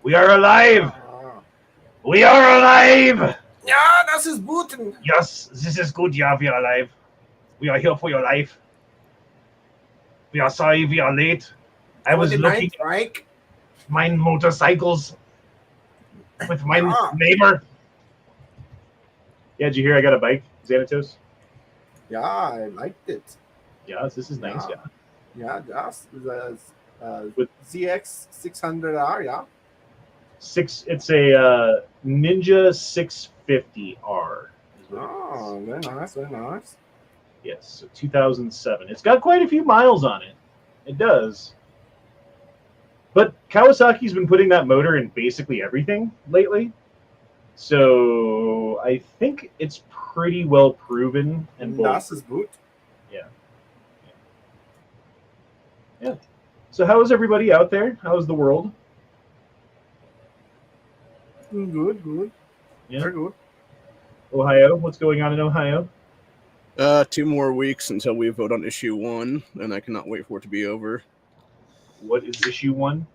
We are alive! Ah. We are alive! Ja, das ist Booten. Yes, this is good. Yeah, we are alive. We are here for your life. We are sorry we are late. I was looking at Reich. my motorcycles with my Ja. neighbor. Yeah, did you hear I got a bike, Xanatos? Ja, I liked it. Yes, this is nice, yeah. Yeah, das With ZX 600R, yeah. It's a Ninja 650R. Oh, very nice, very nice. Yes, so 2007. It's got quite a few miles on it. It does. But Kawasaki's been putting that motor in basically everything lately. So I think it's pretty well proven and Das ist gut. Yeah. So how is everybody out there? How is the world? Good. Yeah. Very good. Ohio, what's going on in Ohio? 2 more weeks until we vote on issue 1, and I cannot wait for it to be over. What is issue 1?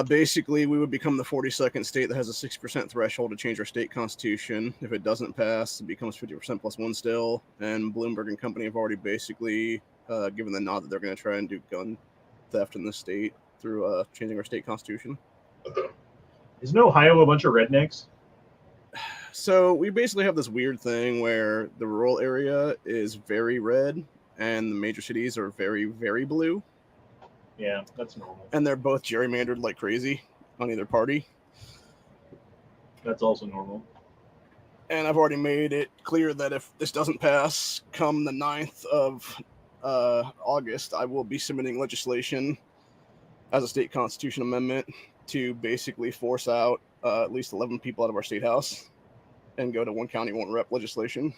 Basically, we would become the 42nd state that has a 6% threshold to change our state constitution. If it doesn't pass, it becomes 50% plus 1 still. And Bloomberg and company have already basically given the nod that they're going to try and do gun theft in the state through changing our state constitution. Isn't Ohio a bunch of rednecks? So we basically have this weird thing where the rural area is very red and the major cities are very, very blue. Yeah, that's normal. And they're both gerrymandered like crazy on either party. That's also normal. And I've already made it clear that if this doesn't pass come the 9th of August, I will be submitting legislation as a state constitution amendment to basically force out at least 11 people out of our state house and go to 1 county, 1 rep legislation.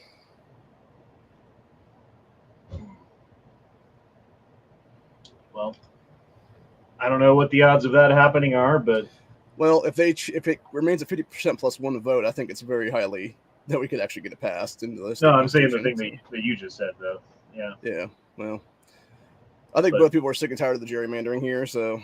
Well, I don't know what the odds of that happening are, but well, if it remains a 50% plus 1 vote, I think it's very highly that we could actually get it passed into this. No, I'm saying the thing that you just said, though. Yeah. Yeah. Well, I think both people are sick and tired of the gerrymandering here, so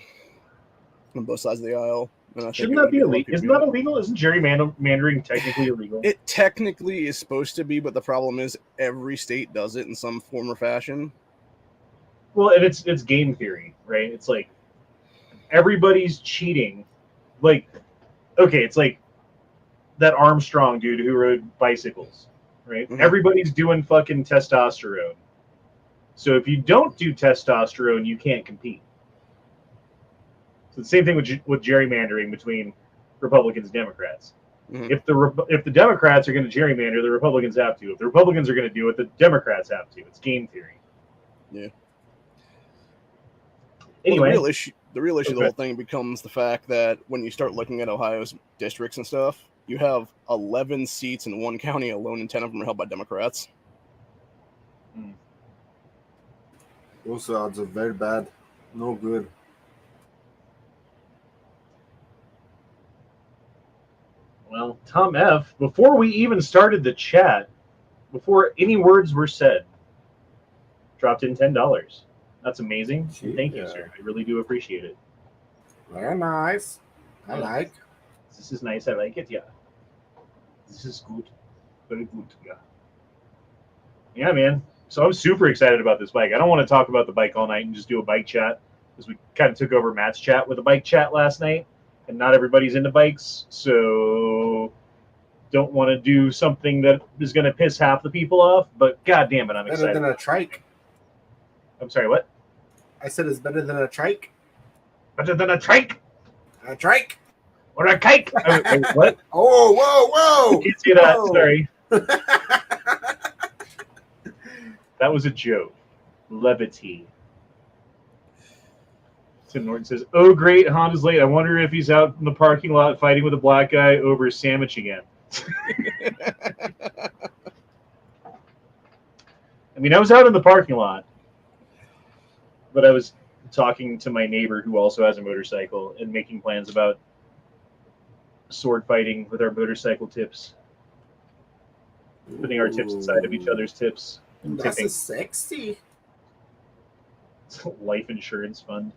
on both sides of the aisle. Shouldn't that be illegal? Isn't that illegal? Isn't gerrymandering technically illegal? It technically is supposed to be, but the problem is every state does it in some form or fashion. Well, and it's game theory, right? It's like everybody's cheating. Like, okay, it's like that Armstrong dude who rode bicycles, right? Mm-hmm. Everybody's doing fucking testosterone. So if you don't do testosterone, you can't compete. So the same thing with gerrymandering between Republicans and Democrats. Mm-hmm. If the Democrats are going to gerrymander, the Republicans have to. If the Republicans are going to do it, the Democrats have to. It's game theory. Yeah. Anyway, well, the real issue of the whole thing becomes the fact that when you start looking at Ohio's districts and stuff, you have 11 seats in 1 county alone, and 10 of them are held by Democrats. Those odds are very bad. No good. Well, Tom F., before we even started the chat, before any words were said, dropped in $10. That's amazing. Thank you, sir. I really do appreciate it. Very nice. I like. This is nice. I like it. Yeah. This is good. Very good. Yeah. Yeah, man. So I'm super excited about this bike. I don't want to talk about the bike all night and just do a bike chat because we kind of took over Matt's chat with a bike chat last night, and not everybody's into bikes, so don't want to do something that is going to piss half the people off. But god damn it, I'm excited. Better than a trike. I'm sorry, what? I said it's better than a trike. Better than a trike? A trike? Or a kike? What? Oh, whoa! I can't see that. Sorry. That was a joke. Levity. Tim Norton says, "Oh, great, Honda's late. I wonder if he's out in the parking lot fighting with a black guy over a sandwich again." I mean, I was out in the parking lot, but I was talking to my neighbor who also has a motorcycle and making plans about sword fighting with our motorcycle tips. Putting our tips inside of each other's tips. And That's tipping. Sexy. It's a life insurance fund.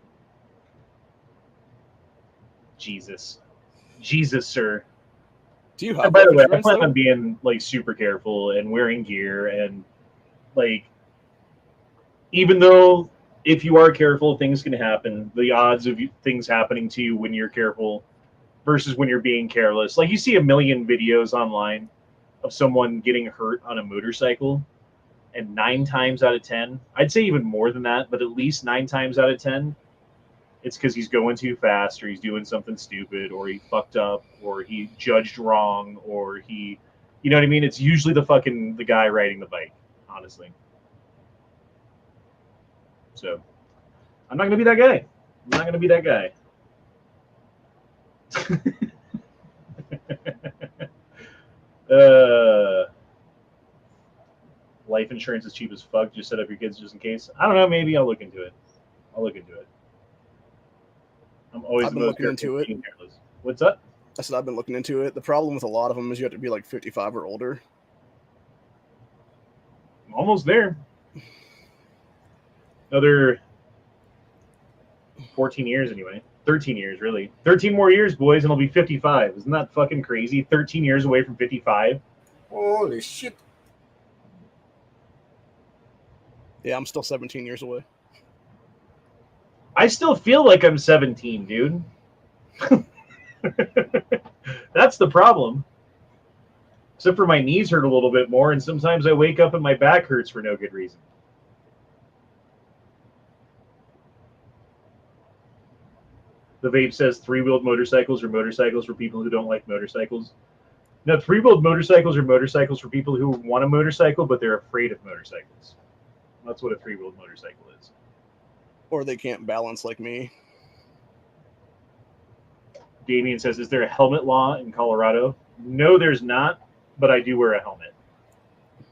Jesus. Jesus, sir. Do you And have by the life way, I insurance, plan though? on being like super careful and wearing gear, and like, even though if you are careful, things can happen. The odds of things happening to you when you're careful versus when you're being careless. Like, you see a million videos online of someone getting hurt on a motorcycle, and 9 times out of 10, I'd say even more than that, but at least 9 times out of 10, it's because he's going too fast, or he's doing something stupid, or he fucked up, or he judged wrong, or he, you know what I mean? It's usually the guy riding the bike, honestly. So I'm not gonna be that guy. I'm not gonna be that guy. Life insurance is cheap as fuck. Just set up your kids just in case. I don't know. Maybe I'll look into it. I'm always I've the been most looking into careful it. being careless. What's up? I said I've been looking into it. The problem with a lot of them is you have to be like 55 or older. I'm almost there. Another 14 years anyway. 13 years, really. 13 more years, boys, and I'll be 55. Isn't that fucking crazy? 13 years away from 55. Holy shit. Yeah, I'm still 17 years away. I still feel like I'm 17, dude. That's the problem. Except for my knees hurt a little bit more, and sometimes I wake up and my back hurts for no good reason. The vape says three-wheeled motorcycles are motorcycles for people who don't like motorcycles. No, three-wheeled motorcycles are motorcycles for people who want a motorcycle, but they're afraid of motorcycles. That's what a three-wheeled motorcycle is. Or they can't balance like me. Damien says, is there a helmet law in Colorado? No, there's not, but I do wear a helmet.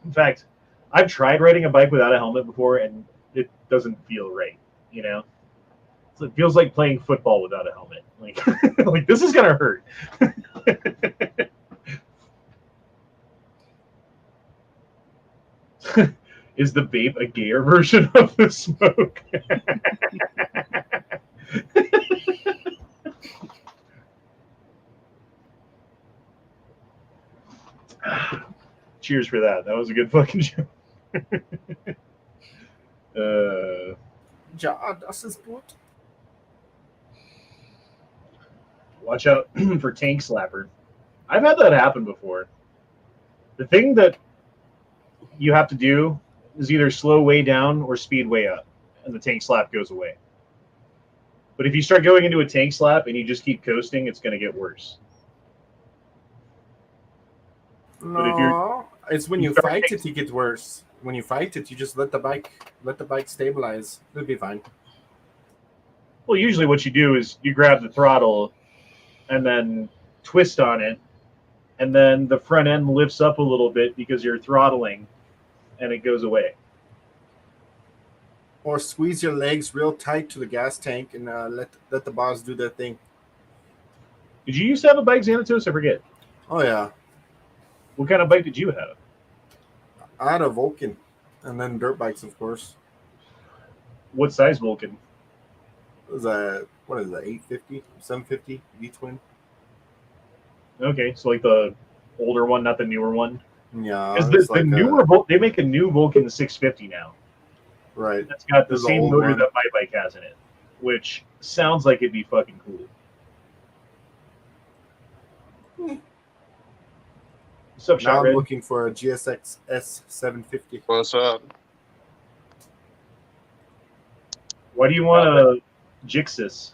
In fact, I've tried riding a bike without a helmet before, and it doesn't feel right, you know? It feels like playing football without a helmet. Like, like this is gonna hurt. Is the vape a gayer version of the smoke? Cheers for that. That was a good fucking joke. Ja, das ist gut. Watch out for tank slapper. I've had that happen before. The thing that you have to do is either slow way down or speed way up, and the tank slap goes away. But if you start going into a tank slap and you just keep coasting, it's going to get worse. No, But if it's when you fight it, it gets worse. When you fight it, you just let the bike stabilize. It'll be fine. Well, usually what you do is you grab the throttle and then twist on it, and then the front end lifts up a little bit because you're throttling, and it goes away. Or squeeze your legs real tight to the gas tank and let the bars do their thing. Did you used to have a bike, Xanatos? I forget. Oh yeah, What kind of bike did you have? I had a Vulcan, and then dirt bikes, of course. What size Vulcan? It was a, what is that, 850, 750 V-twin? Okay, so like the older one, not the newer one. Yeah, Because the newer they make a new Vulcan 650 now. right. That's got the There's the same old motor one. that my bike has in it, which sounds like it'd be fucking cool. What's up, Now Shot I'm Red? looking for a GSX S750. What's up? Why do you want a Jixis?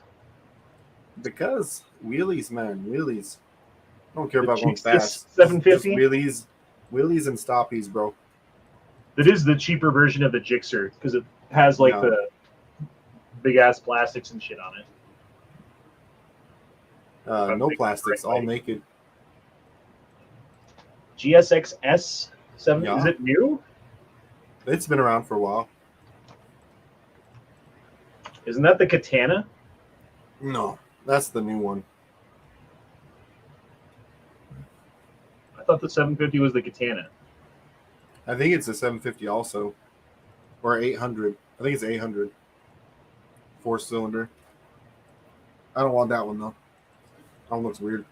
Because wheelies, man, wheelies. I don't care The about going Jixis fast. 750? Just wheelies and stoppies, bro. That is the cheaper version of the Gixxer because it has like the big ass plastics and shit on it. No plastics, all naked. GSX S7, Yeah. is it new? It's been around for a while. Isn't that the Katana? No, that's the new one. I thought the 750 was the Katana. I think it's a 750 also, or 800. I think it's 800. 4-cylinder. I don't want that one though. That one looks weird.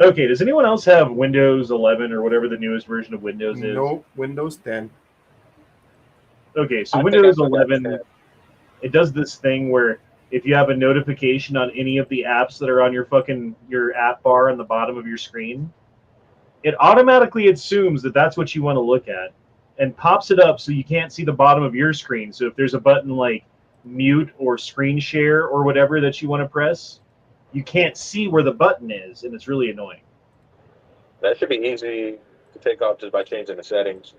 Okay, does anyone else have Windows 11 or whatever the newest version of Windows is? Nope, Windows 10. Okay, so I think I Windows still got 11, 10. it does this thing where if you have a notification on any of the apps that are on your app bar on the bottom of your screen, it automatically assumes that that's what you want to look at and pops it up so you can't see the bottom of your screen. So if there's a button like mute or screen share or whatever that you want to press, you can't see where the button is, and it's really annoying. That should be easy to take off just by changing the settings.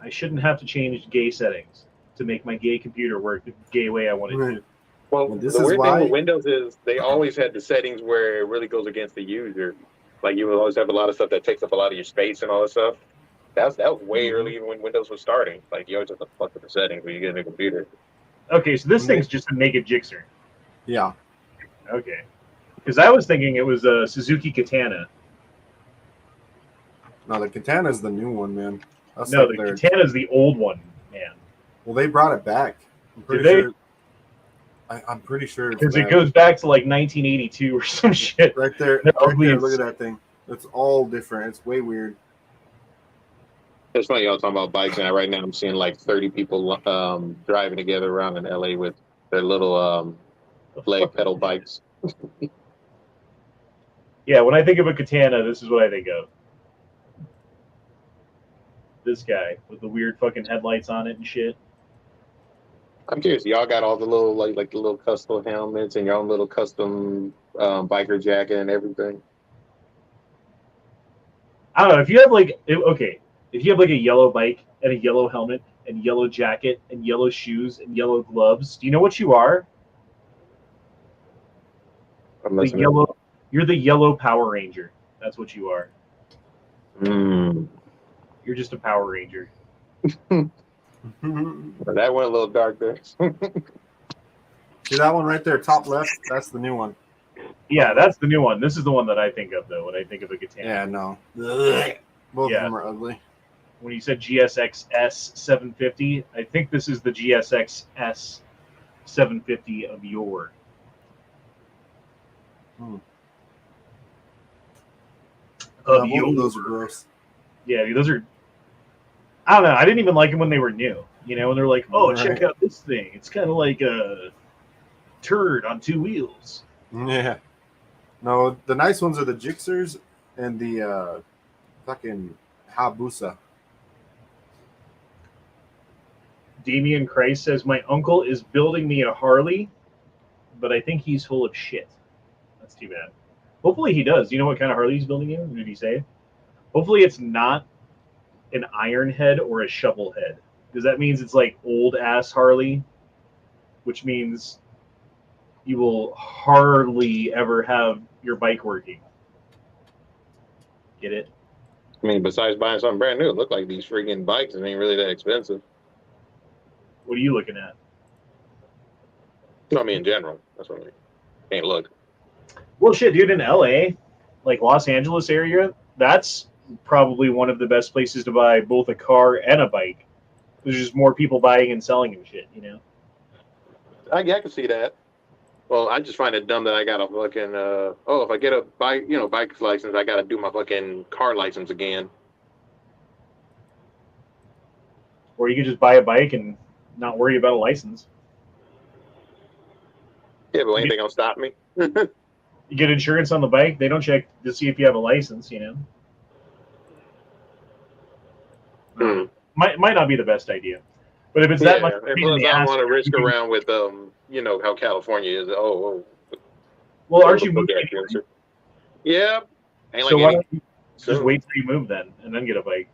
I shouldn't have to change gay settings to make my gay computer work the gay way I want it to. Well, Well, this the is weird why- thing with Windows is they always had the settings where it really goes against the user. Like you will always have a lot of stuff that takes up a lot of your space and all that stuff. That was way early even when Windows was starting. Like you always have to fuck with the settings when you get a new computer. Okay, so this thing's just a naked Jixer. Yeah. Okay. Because I was thinking it was a Suzuki Katana. No, the Katana's the new one, man. That's No, like the their... Katana's the old one, man. Well, they brought it back. I'm pretty Did they? sure. I'm pretty sure it's Because it back. goes back to like 1982 or some shit. Right there. They're Right ugly there. as- Look at that thing. It's all different. It's way weird. It's funny y'all talking about bikes, and right now I'm seeing like 30 people driving together around in LA with their little leg pedal bikes. Yeah, when I think of a Katana, this is what I think of. This guy with the weird fucking headlights on it and shit. I'm curious, y'all got all the little like the little custom helmets and your own little custom biker jacket and everything. I don't know, if you have like, if you have like a yellow bike and a yellow helmet and yellow jacket and yellow shoes and yellow gloves, do you know what you are? I'm The listening. yellow, you're the yellow Power Ranger. That's what you are. Mm. You're just a Power Ranger. That went a little dark there. See that one right there, top left? That's the new one. Yeah, that's the new one. This is the one that I think of, though, when I think of a Katana. Yeah, no. Both Yeah. of them are ugly. When you said GSX S 750, I think this is the GSX S 750 of yore. Hmm. Of Yeah, both of those are yore. gross. Yeah, those are. I don't know. I didn't even like them when they were new. You know, when they're like, "Oh, check Right. out this thing. It's kind of like a turd on two wheels." Yeah. No, the nice ones are the Jixers and the fucking Hayabusa. Damian Christ says, "My uncle is building me a Harley, but I think he's full of shit." That's too bad. Hopefully he does. Do you know what kind of Harley he's building you? Did he say? Hopefully it's not an iron head or a shovel head, because that means it's like old ass Harley, which means you will hardly ever have your bike working. Get it? I mean, besides buying something brand new, it looked like these freaking bikes ain't really that expensive. What are you looking at? No, I mean in general. That's what I mean. Ain't look. Well, shit, dude, in LA, like Los Angeles area, that's probably one of the best places to buy both a car and a bike. There's just more people buying and selling and shit, you know? I can see that. Well, I just find it dumb that I got to fucking if I get a bike, bike license, I got to do my fucking car license again. Or you could just buy a bike and not worry about a license. Yeah, but anything gonna stop me? You get insurance on the bike, they don't check to see if you have a license, you know? Might not be the best idea. But if it's that much and pain in plus the I don't ass, want to risk you can- around with how California is. well, aren't you moving? Yeah, ain't So like why any. don't you just wait till you move then, and then get a bike?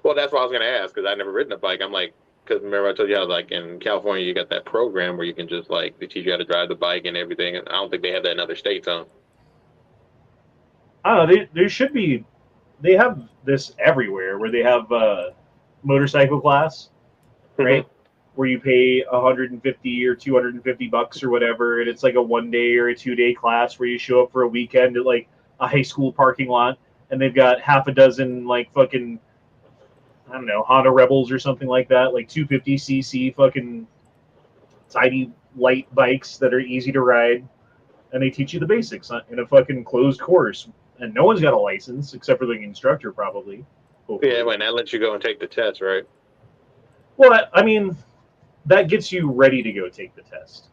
Well, that's what I was gonna ask because I've never ridden a bike. I'm like, because remember I told you how like in California you got that program where you can just like they teach you how to drive the bike and everything. And I don't think they have that in other states, huh? I don't know. There should be. They have this everywhere where they have motorcycle class, right? Where you pay 150 or 250 bucks or whatever, and it's like a 1 day or a 2 day class where you show up for a weekend at like a high school parking lot, and they've got half a dozen like fucking, I don't know, Honda Rebels or something like that, like 250cc fucking tiny light bikes that are easy to ride, and they teach you the basics in a fucking closed course and no one's got a license except for the instructor, probably. Hopefully. Yeah, when that lets you go and take the test, right? Well, I mean, that gets you ready to go take the test.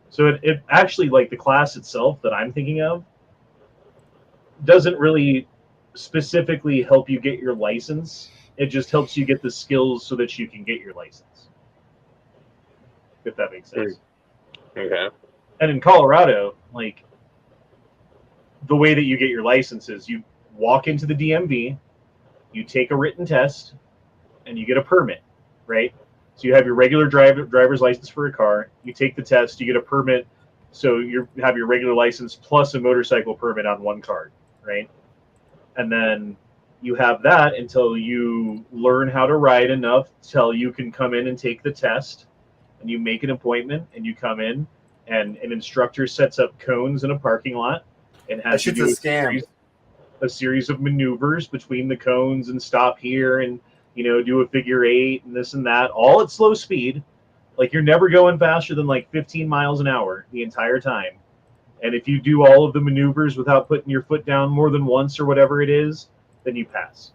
So it actually, like, the class itself that I'm thinking of doesn't really specifically help you get your license. It just helps you get the skills so that you can get your license. If that makes sense. Okay. And in Colorado, like, the way that you get your license is you walk into the DMV, you take a written test, and you get a permit, right? So you have your regular driver's license for a car, you take the test, you get a permit, so you have your regular license plus a motorcycle permit on one card, right? And then you have that until you learn how to ride enough till you can come in and take the test, and you make an appointment, and you come in, and an instructor sets up cones in a parking lot and That has you shit's do a scam. a series of maneuvers between the cones and stop here and, you know, do a figure eight and this and that, all at slow speed. Like, you're never going faster than like 15 miles an hour the entire time. And if you do all of the maneuvers without putting your foot down more than once or whatever it is, then you pass.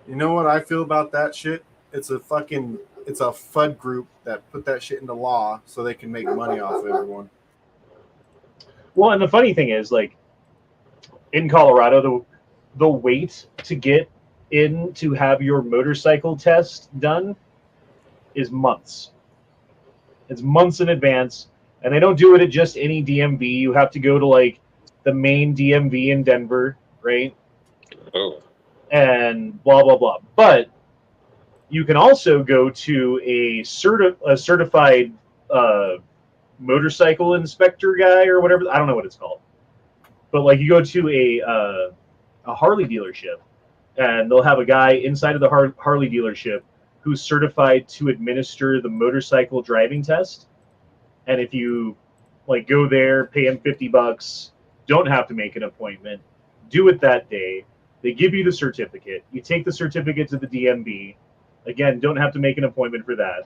You know what I feel about that shit? It's a FUD group that put that shit into law so they can make money off of everyone. Well, and the funny thing is, like, in Colorado, the wait to get in to have your motorcycle test done is months. It's months in advance, and they don't do it at just any DMV. You have to go to, like, the main DMV in Denver, right? Oh. And blah blah blah. But you can also go to a certified motorcycle inspector guy or whatever. I don't know what it's called. But, like, you go to a Harley dealership, and they'll have a guy inside of the Harley dealership who's certified to administer the motorcycle driving test. And if you, like, go there, pay him $50, don't have to make an appointment, do it that day. They give you the certificate. You take the certificate to the DMV. Again, don't have to make an appointment for that,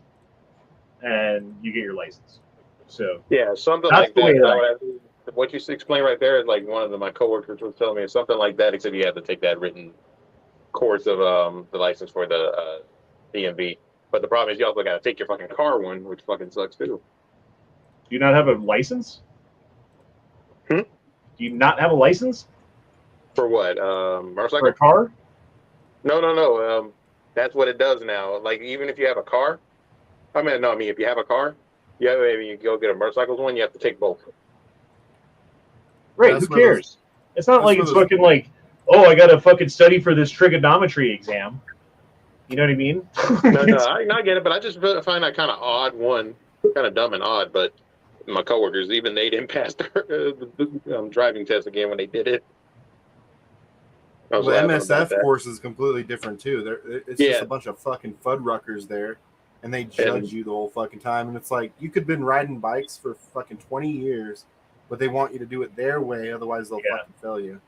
and you get your license. So yeah, something that's like the way that. What you explained right there is like one of my coworkers was telling me something like that, except you have to take that written course of the license for the DMV. But the problem is you also got to take your fucking car one, which fucking sucks too. Do you not have a license? Hmm? Do you not have a license For what? Motorcycle? for a car? No. That's what it does now. Like, even if you have a car, if you have a car, you go get a motorcycle one, you have to take both. Right, That's who where cares? It's not like where it's those- fucking like, oh, I got to fucking study for this trigonometry exam. You know what I mean? No, I get it, but I just find that kind of odd one, kind of dumb and odd. But my coworkers, even they didn't pass the driving test again when they did it. I was The laughing about MSF that. course is completely different too. It's just a bunch of fucking FUD-ruckers there, and they judge you the whole fucking time. And it's like, you could have been riding bikes for fucking 20 years, but they want you to do it their way, otherwise they'll fucking fail you.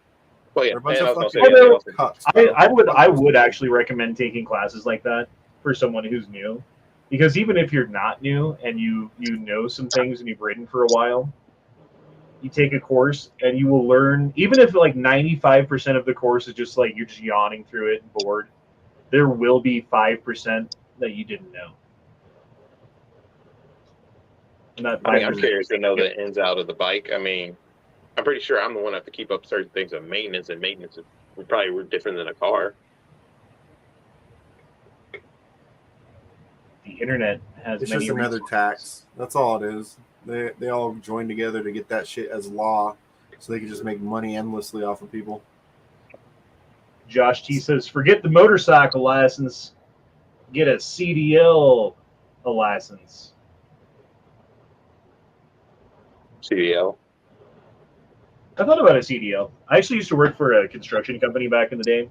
Well, yeah, They're a bunch and I of was fucking gonna say, cucks, bro. I would actually recommend taking classes like that for someone who's new, because even if you're not new and you know some things and you've ridden for a while, you take a course and you will learn. Even if like 95% of the course is just like you're just yawning through it and bored, there will be 5% that you didn't know. And that I'm 5% curious to know the ins out of the bike. I mean, I'm pretty sure I'm the one that have to keep up certain things of maintenance, and maintenance is probably different than a car. the internet has It's many just another resources. tax. That's all it is. They all join together to get that shit as law, so they can just make money endlessly off of people. Josh T says, forget the motorcycle license, get a CDL license. CDL. I thought about a CDL. I actually used to work for a construction company back in the day,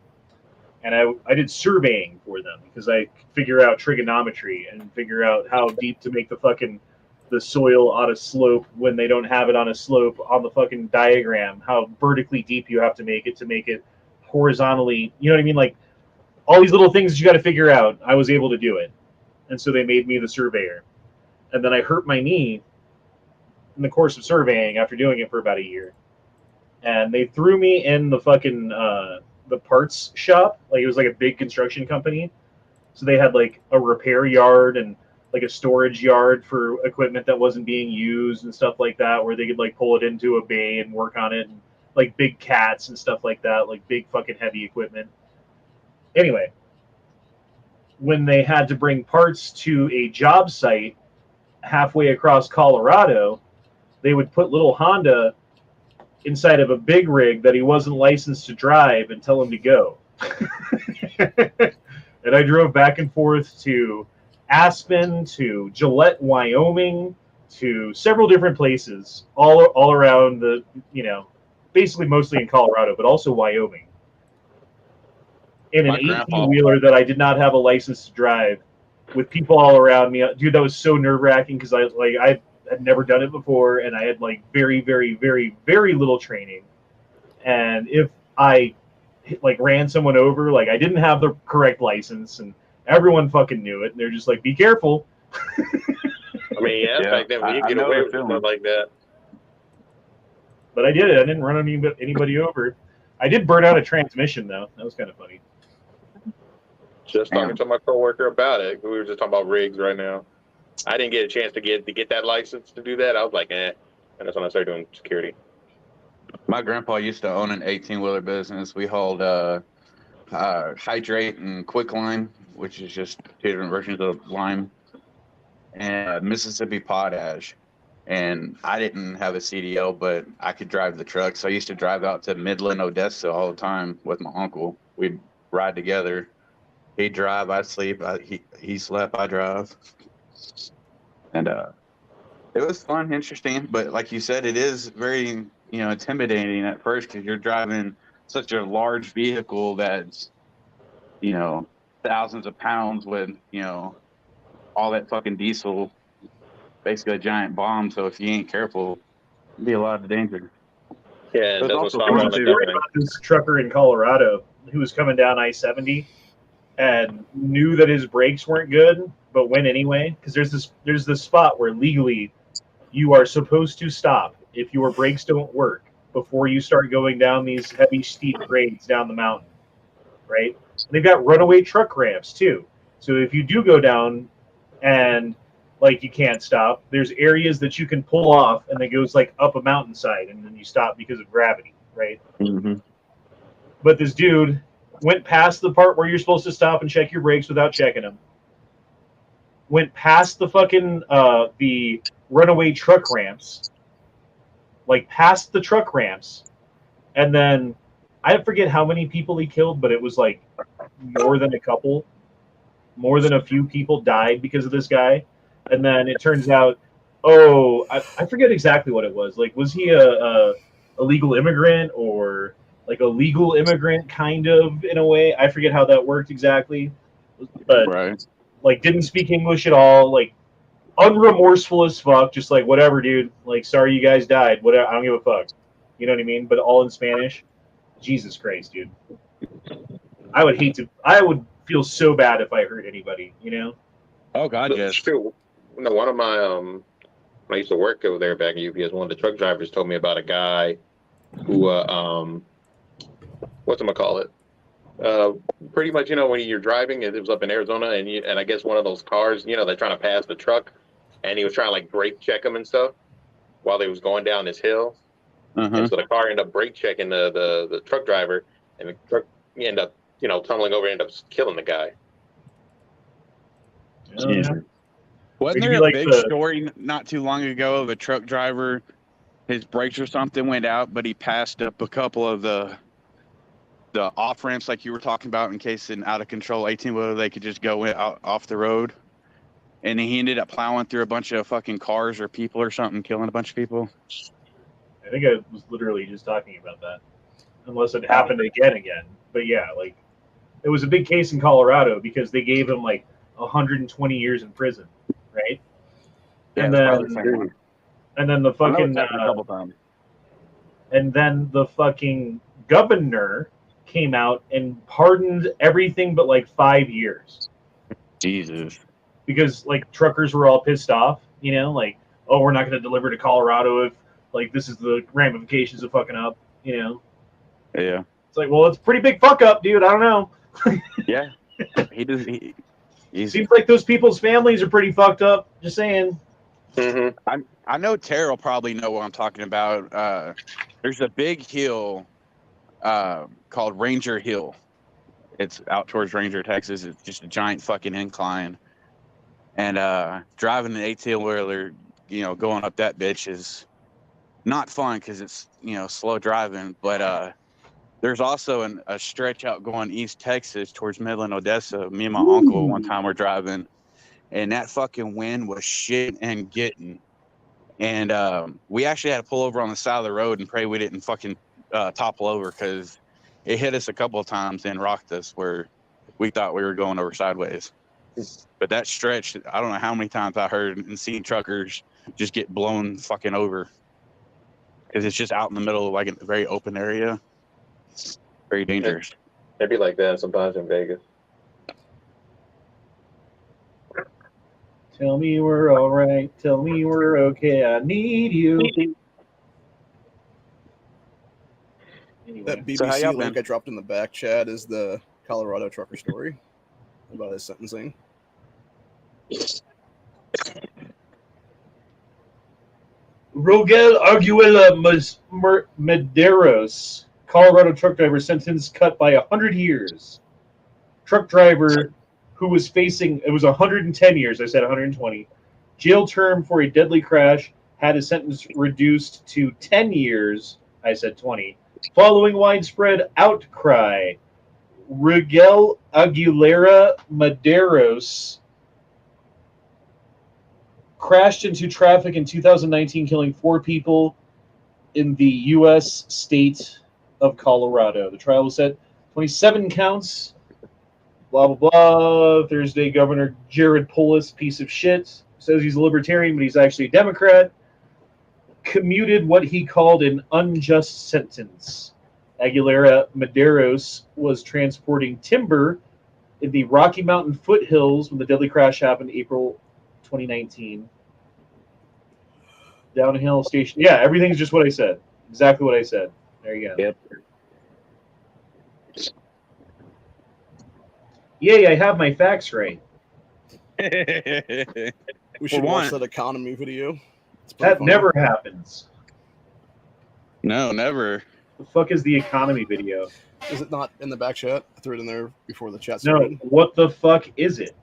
and I did surveying for them because I could figure out trigonometry and figure out how deep to make the soil on a slope when they don't have it on a slope on the fucking diagram, how vertically deep you have to make it horizontally. You know what I mean? Like, all these little things that you got to figure out. I was able to do it, and so they made me the surveyor. And then I hurt my knee in the course of surveying after doing it for about a year. and they threw me in the fucking the parts shop. Like it was like a big construction company, so they had like a repair yard and like a storage yard for equipment that wasn't being used and stuff like that, where they could like pull it into a bay and work on it, and like big cats and stuff like that, like big fucking heavy equipment. Anyway, when they had to bring parts to a job site halfway across Colorado, they would put little Honda inside of a big rig that he wasn't licensed to drive and tell him to go. And I drove back and forth to Aspen, to Gillette, Wyoming, to several different places, all around the, basically mostly in Colorado, but also Wyoming. In an 18-wheeler that I did not have a license to drive, with people all around me. Dude, that was so nerve-wracking because I had never done it before, and I had like very, very, very, very little training. And if I like ran someone over, like I didn't have the correct license, and everyone fucking knew it, and they're just like, "Be careful." I mean, yeah, back then we get away with stuff like that. But I did it. I didn't run anybody over. I did burn out a transmission though. That was kind of funny. Just talking to my coworker about it. We were just talking about rigs right now. I didn't get a chance to get that license to do that. I was like, eh. And that's when I started doing security. My grandpa used to own an 18-wheeler business. We hauled hydrate and quicklime, which is just two different versions of lime, and Mississippi potash. And I didn't have a CDL, but I could drive the truck. So I used to drive out to Midland, Odessa all the time with my uncle. We'd ride together. He'd drive, I'd sleep. He slept, I drive. And it was fun, interesting. But like you said, it is very, intimidating at first because you're driving such a large vehicle that's, thousands of pounds with, all that fucking diesel, basically a giant bomb. So if you ain't careful, it'd be a lot of danger. Yeah, and that's I was worried about this trucker in Colorado who was coming down I-70 and knew that his brakes weren't good, but went anyway. Because there's this spot where legally you are supposed to stop if your brakes don't work before you start going down these heavy, steep grades down the mountain, right? And they've got runaway truck ramps too. So if you do go down and you can't stop, there's areas that you can pull off, and it goes up a mountainside, and then you stop because of gravity, right? Mm-hmm. But this dude went past the part where you're supposed to stop and check your brakes without checking them. Went past the fucking the runaway truck ramps, past the truck ramps, and then I forget how many people he killed, but it was more than a few people died because of this guy. And then it turns out, I forget exactly what it was. Was he a illegal immigrant or a legal immigrant kind of in a way? I forget how that worked exactly. But right. Didn't speak English at all. Unremorseful as fuck. Just whatever, dude. Sorry you guys died. Whatever. I don't give a fuck. You know what I mean? But all in Spanish. Jesus Christ, dude. I would feel so bad if I hurt anybody. Oh God, yes. One of my I used to work over there back at UPS. One of the truck drivers told me about a guy who whatchamacallit? Pretty much, when you're driving, it was up in Arizona, and I guess one of those cars, they're trying to pass the truck, and he was trying to brake check them and stuff while they was going down this hill. Mm-hmm. And so the car ended up brake checking the truck driver, and the truck ended up tumbling over, ended up killing the guy. Yeah. Wasn't there a big story not too long ago of a truck driver, his brakes or something went out, but he passed up a couple of the off ramps like you were talking about in case an out of control 18-wheeler they could just go out off the road, and he ended up plowing through a bunch of fucking cars or people or something, killing a bunch of people. I think I was literally just talking about that, unless it happened again. But yeah, it was a big case in Colorado because they gave him 120 years in prison, right? Yeah, and then the fucking and then the fucking governor came out and pardoned everything but 5 years. Jesus. Because truckers were all pissed off, we're not going to deliver to Colorado if this is the ramifications of fucking up. You know. Yeah. It's like, well, it's a pretty big fuck up, dude. I don't know. Yeah. He's Seems like those people's families are pretty fucked up. Just saying. Mm-hmm. I know Tara will probably know what I'm talking about. There's a big hill called Ranger Hill. It's out towards Ranger, Texas. It's just a giant fucking incline. And driving an 18-wheeler, going up that bitch is not fun because it's, slow driving. But there's also a stretch out going East Texas towards Midland, Odessa. Me and my uncle one time were driving, and that fucking wind was shit and getting. And we actually had to pull over on the side of the road and pray we didn't fucking topple over because it hit us a couple of times and rocked us where we thought we were going over sideways. But that stretch, I don't know how many times I heard and seen truckers just get blown fucking over because it's just out in the middle of like a very open area. Very dangerous. It'd be like that sometimes in Vegas. Tell me we're all right. Tell me we're okay. I need you. Anyway. That So how BBC y'all link been? I dropped in the back chat is the Colorado trucker story about his sentencing. Rogel Arguella Medeiros, Colorado truck driver sentenced cut by 100 years. Truck driver who was facing, it was 110 years, I said 120. Jail term for a deadly crash had his sentence reduced to 10 years, I said 20, following widespread outcry. Rogel Aguilera Medeiros crashed into traffic in 2019, killing 4 people in the U.S. state of Colorado. The trial was set 27 counts. Blah, blah, blah. Thursday, Governor Jared Polis, piece of shit, says he's a libertarian, but he's actually a Democrat, commuted what he called an unjust sentence. Aguilera Medeiros was transporting timber in the Rocky Mountain foothills when the deadly crash happened April 2019. Downhill station. Yeah, everything's just what I said. Exactly what I said. There you go. Yep. Yay, I have my facts right. We should For watch one. that economy video. It's pretty That funny. never happens. No, never. The fuck is the economy video? Is it not in the back chat? I threw it in there before the chat No, started. what the fuck is it?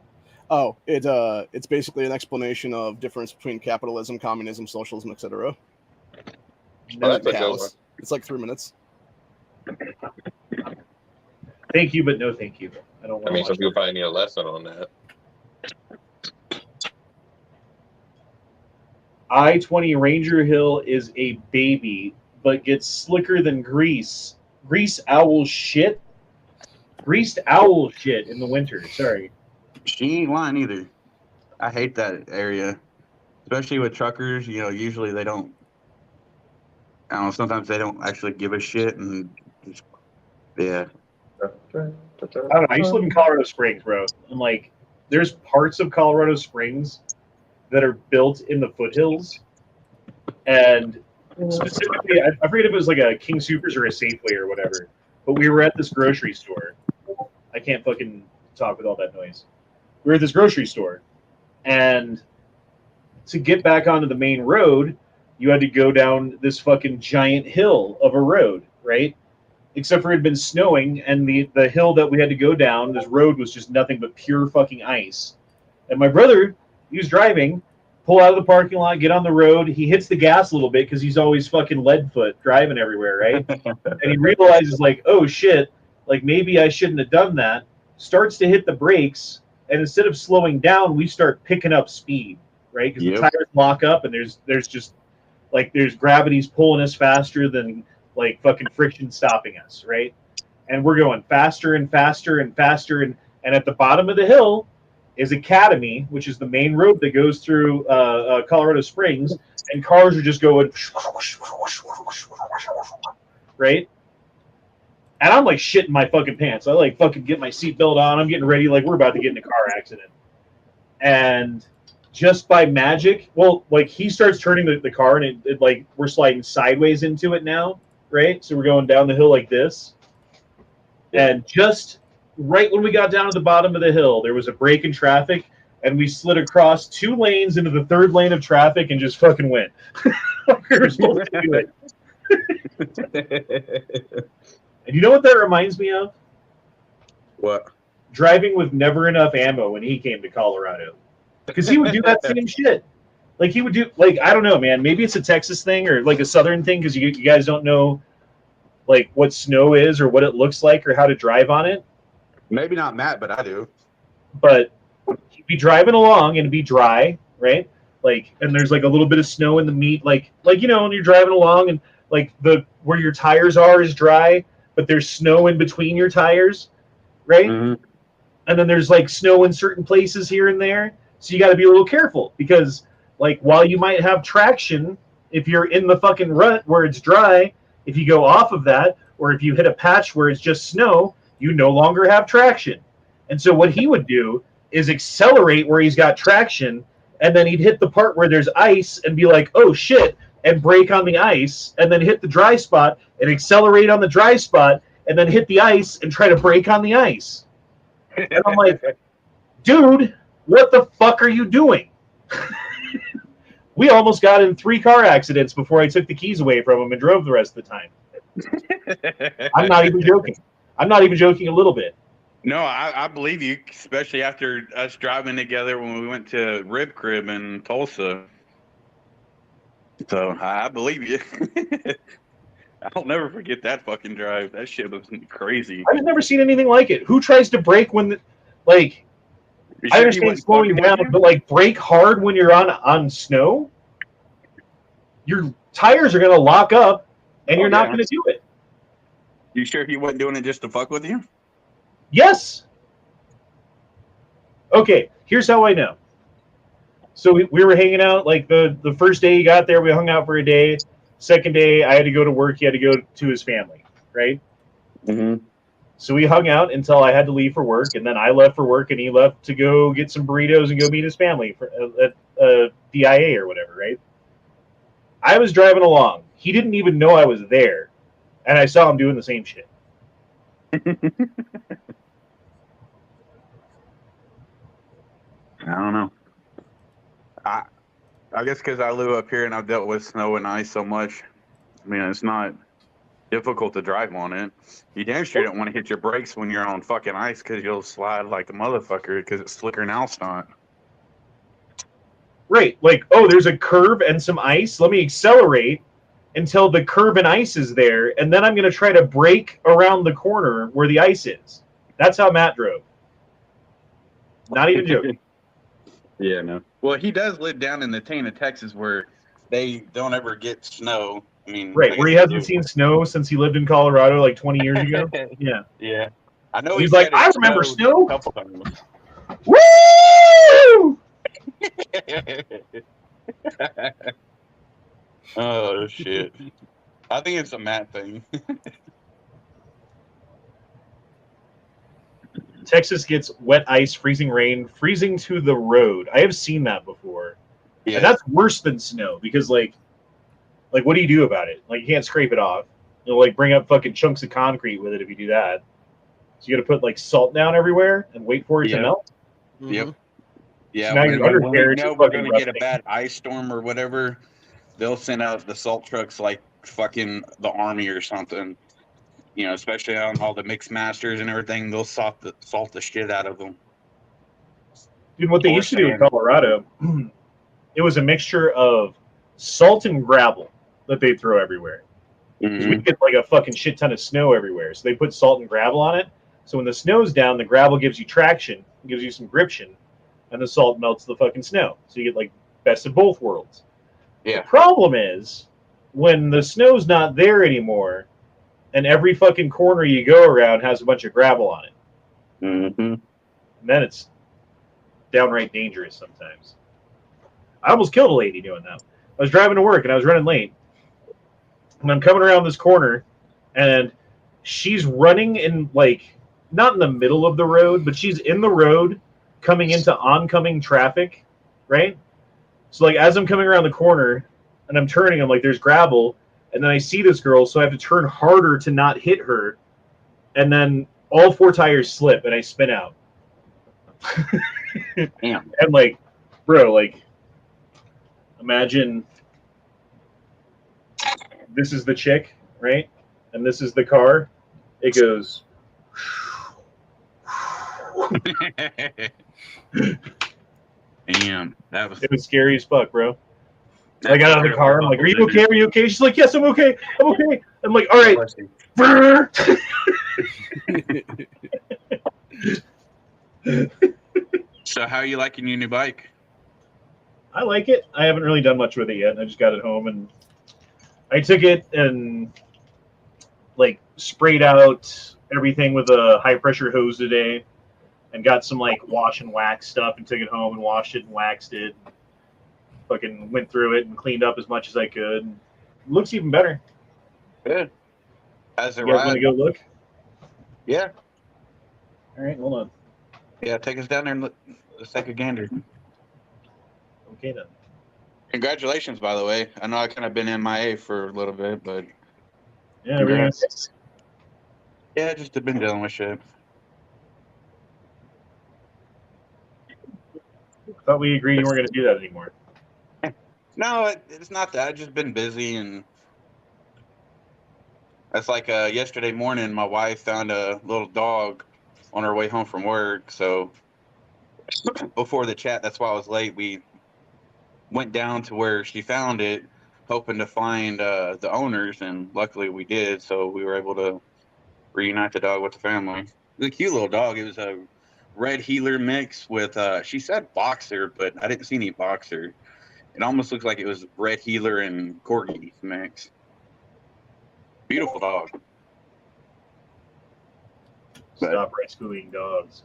Oh, it's basically an explanation of difference between capitalism, communism, socialism, etc. Oh, that's a good one. It's like 3 minutes. Thank you, but no thank you. I don't want I mean, to some watch people probably need a lesson on that. I-20 Ranger Hill is a baby, but gets slicker than grease. Grease owl shit? Greased owl shit in the winter. Sorry. She ain't lying either. I hate that area, especially with truckers. Usually they don't. I don't know. Sometimes they don't actually give a shit, and just, yeah. I don't know. I used to live in Colorado Springs, bro. And like, there's parts of Colorado Springs that are built in the foothills, and specifically, I forget if it was like a King Soopers or a Safeway or whatever. But we were at this grocery store. I can't fucking talk with all that noise. We were at this grocery store, and to get back onto the main road, you had to go down this fucking giant hill of a road, right? Except for it had been snowing, and the hill that we had to go down, this road was just nothing but pure fucking ice. And my brother, he was driving, pull out of the parking lot, get on the road. He hits the gas a little bit because he's always fucking lead foot driving everywhere, right? And he realizes, like, oh shit, like maybe I shouldn't have done that. Starts to hit the brakes, and instead of slowing down, we start picking up speed, right? Because the tires lock up, and there's just like there's gravity's pulling us faster than like fucking friction stopping us, right? And we're going faster and faster and faster, and at the bottom of the hill is Academy, which is the main road that goes through Colorado Springs, and cars are just going right. And I'm like shitting my fucking pants. I like fucking get my seatbelt on. I'm getting ready, like we're about to get in a car accident. And just by magic, well, like he starts turning the car, and it like we're sliding sideways into it now. right? So we're going down the hill like this. And just right when we got down to the bottom of the hill, there was a break in traffic, and we slid across 2 lanes into the 3rd lane of traffic and just fucking went. We were supposed to do it. And you know what that reminds me of? What? Driving with never enough ammo when he came to Colorado. Because he would do that same shit. Like, he would do, like, I don't know, man. Maybe it's a Texas thing or, like, a Southern thing because you guys don't know, like, what snow is or what it looks like or how to drive on it. Maybe not Matt, but I do. But he'd be driving along and it'd be dry, right? Like, and there's, like, a little bit of snow in the meat. Like you know, when you're driving along and, like, where your tires are is dry, but there's snow in between your tires, right? Mm-hmm. And then there's, like, snow in certain places here and there. So you got to be a little careful because, like, while you might have traction, if you're in the fucking rut where it's dry, if you go off of that, or if you hit a patch where it's just snow, you no longer have traction. And so what he would do is accelerate where he's got traction, and then he'd hit the part where there's ice and be like, oh shit, and brake on the ice, and then hit the dry spot and accelerate on the dry spot, and then hit the ice and try to brake on the ice. And I'm like, dude, what the fuck are you doing? We almost got in 3 car accidents before I took the keys away from him and drove the rest of the time. I'm not even joking. I'm not even joking a little bit. No, I believe you, especially after us driving together when we went to Rib Crib in Tulsa. So I believe you. I'll never forget that fucking drive. That shit was crazy. I've never seen anything like it. Who tries to brake when, like, I understand slowing down, but, like, brake hard when you're on snow? Your tires are going to lock up, and you're not going to do it. You sure he wasn't doing it just to fuck with you? Yes. Okay, here's how I know. So we were hanging out, like, the first day he got there, we hung out for a day. Second day, I had to go to work. He had to go to his family, right? Mm-hmm. So we hung out until I had to leave for work, and then I left for work, and he left to go get some burritos and go meet his family at DIA or whatever, right? I was driving along. He didn't even know I was there, and I saw him doing the same shit. I don't know. I guess because I live up here and I've dealt with snow and ice so much. I mean, it's not difficult to drive on it. You damn sure don't want to hit your brakes when you're on fucking ice because you'll slide like a motherfucker because it's slicker now it's not. Right. Like, oh, there's a curve and some ice. Let me accelerate until the curve and ice is there, and then I'm going to try to brake around the corner where the ice is. That's how Matt drove. Not even joking. Yeah, no. Well, he does live down in the Tana, Texas, where they don't ever get snow. I mean, right, where he hasn't seen snow since he lived in Colorado like 20 years ago. Yeah. Yeah. I know he's like, I remember snow. A couple times. Woo! Oh, shit. I think it's a Matt thing. Texas gets wet ice, freezing rain, freezing to the road. I have seen that before. Yeah. And that's worse than snow because, like, what do you do about it? Like, you can't scrape it off. You'll, like, bring up fucking chunks of concrete with it if you do that. So you got to put, like, salt down everywhere and wait for it to melt. Mm-hmm. Yep. Yeah, so now when we know we're going to get a bad ice storm or whatever, they'll send out the salt trucks like fucking the army or something. You know, especially on all the mix masters and everything, they'll salt the shit out of them. Dude, what they used to do in Colorado, it was a mixture of salt and gravel that they'd throw everywhere. Because we'd get like a fucking shit ton of snow everywhere. So they put salt and gravel on it. So when the snow's down, the gravel gives you traction, gives you some gription, and the salt melts the fucking snow. So you get like best of both worlds. Yeah. The problem is when the snow's not there anymore, and every fucking corner you go around has a bunch of gravel on it. Mm-hmm. And then it's downright dangerous sometimes. I almost killed a lady doing that. I was driving to work and I was running late. And I'm coming around this corner and she's running in, like, not in the middle of the road, but she's in the road coming into oncoming traffic, right? So, like, as I'm coming around the corner and I'm turning, I'm like, there's gravel. and then I see this girl, so I have to turn harder to not hit her, and then all 4 tires slip, and I spin out. Damn. And like, bro, like, imagine this is the chick, right? And this is the car. It goes. Damn, that was. It was scary as fuck, bro. I got out of the car. I'm like, "Are you okay? Are you okay?" She's like, "Yes, I'm okay. I'm okay." I'm like, "All right." So, how are you liking your new bike? I like it. I haven't really done much with it yet. I just got it home and I took it and like sprayed out everything with a high pressure hose today and got some like wash and wax stuff and took it home and washed it and waxed it. Fucking went through it and cleaned up as much as I could. It looks even better. Good. How's it You guys want to ride? go look? Yeah. All right, hold on. Yeah, take us down there and let's take a gander. Okay then. Congratulations, by the way. I know I kind of been MIA for a little bit, but Yeah, everything's congrats. Yeah, just been dealing with shit. thought we agreed you weren't going to do that anymore. No, it's not that. I've just been busy, and that's like yesterday morning, my wife found a little dog on her way home from work. So before the chat, that's why I was late. We went down to where she found it, hoping to find the owners, and luckily we did. So we were able to reunite the dog with the family. It was a cute little dog. It was a red heeler mix with, she said boxer, but I didn't see any boxer. It almost looks like it was red heeler and corgi mix. Beautiful dog. Stop rescuing dogs.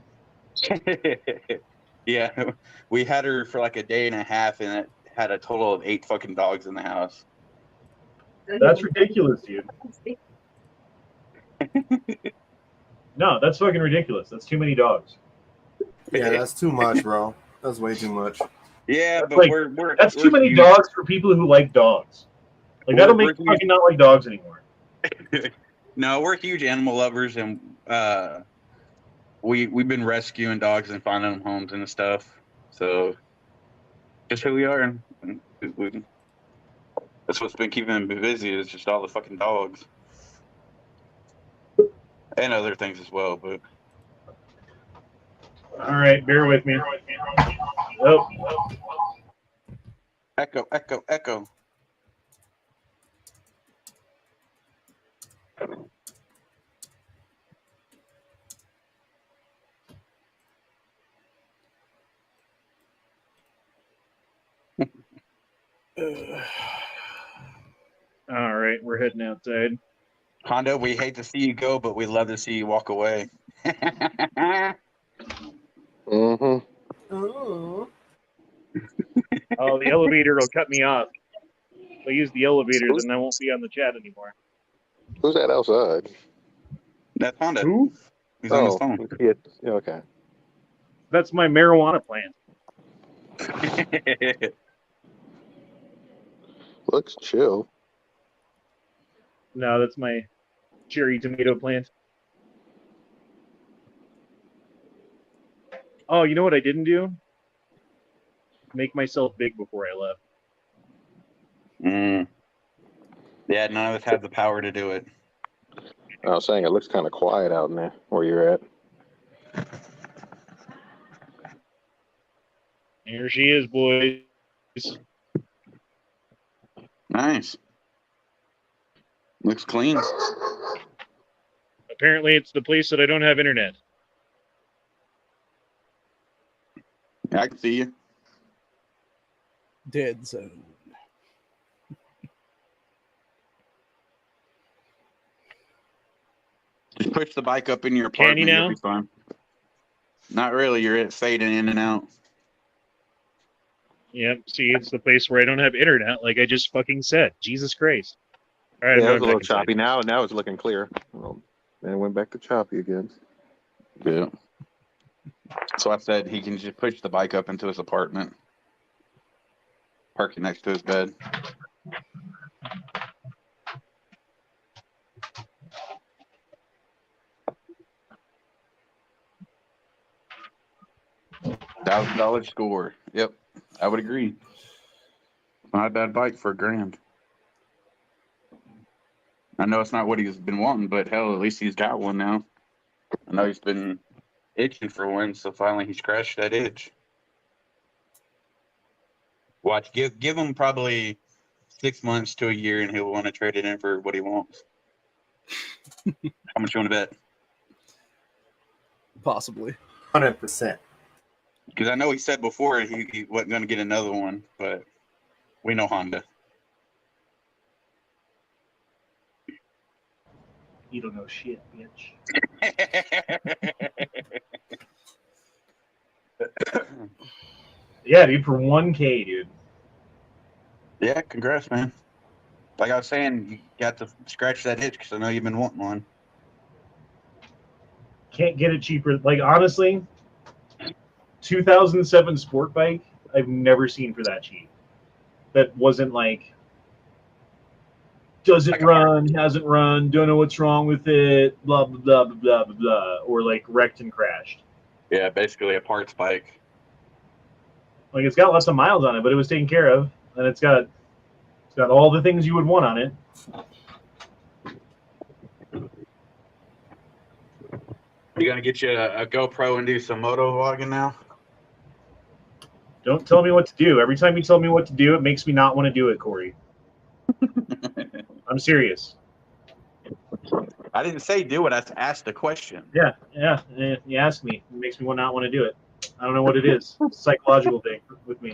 Yeah, we had her for like a day and a half, and it had a total of 8 fucking dogs in the house. That's ridiculous, dude. No, that's fucking ridiculous. That's too many dogs. Yeah, that's too much, bro. That's way too much. Yeah, That's but like- we're That's too many huge. dogs for people who like dogs. Like that'll make you We're- fucking not like dogs anymore. No, we're huge animal lovers, and we've been rescuing dogs and finding them homes and stuff. So just who we are, and that's what's been keeping me busy. Is just all the fucking dogs and other things as well. But All right, bear with me. Oh, echo. all right, we're heading outside. Hondo, we hate to see you go, but we love to see you walk away. Mm-hmm. Oh. Oh, the elevator will cut me off. If I use the elevator, then I won't be on the chat anymore. Who's that outside? That's Hondo. Who? He's on his phone. Yeah, okay. That's my marijuana plant. Looks chill. No, that's my cherry tomato plant. Oh, you know what I didn't do? Make myself big before I left. Yeah, none of us have the power to do it. I was saying it looks kind of quiet out in there where you're at. Here she is, boys. Nice. Looks clean. Apparently, it's the place that I don't have internet. Yeah, I can see you. Dead zone. Just push the bike up in your Can apartment. you now? You'll be fine. Not really. You're fading in and out. Yep. See, it's the place where I don't have internet, like I just fucking said. Jesus Christ. All right, Yeah, I'm it was going a little back inside. choppy. Now it's looking clear. Well, then it went back to choppy again. Yeah. So I said he can just push the bike up into his apartment. Park it next to his bed. $1,000 score. Yep, I would agree. Not a bad bike for $1,000. I know it's not what he's been wanting, but hell, at least he's got one now. I know he's been itching for one, so finally he scratched that itch. Watch, give him probably 6 months to a year, and he'll want to trade it in for what he wants. How much you want to bet? Possibly. 100%. Because I know he said before he wasn't going to get another one, but we know Honda. You don't know shit, bitch. Yeah, dude, for $1,000, dude. Yeah, congrats, man. Like I was saying, you got to scratch that itch because I know you've been wanting one. Can't get it cheaper. Like, honestly, 2007 sport bike, I've never seen for that cheap. That wasn't like, does it run, hasn't run, don't know what's wrong with it, blah, blah, blah, blah, blah, blah, blah, or like wrecked and crashed. Yeah, basically a parts bike. Like, it's got lots of miles on it, but it was taken care of, and it's got all the things you would want on it. You gonna get you a GoPro and do some moto vlogging now? Don't tell me what to do. Every time you tell me what to do, it makes me not want to do it, Corey. I'm serious. I didn't say do it. I asked a question. Yeah. You asked me. It makes me not want to do it. I don't know what it is. It's a psychological thing with me.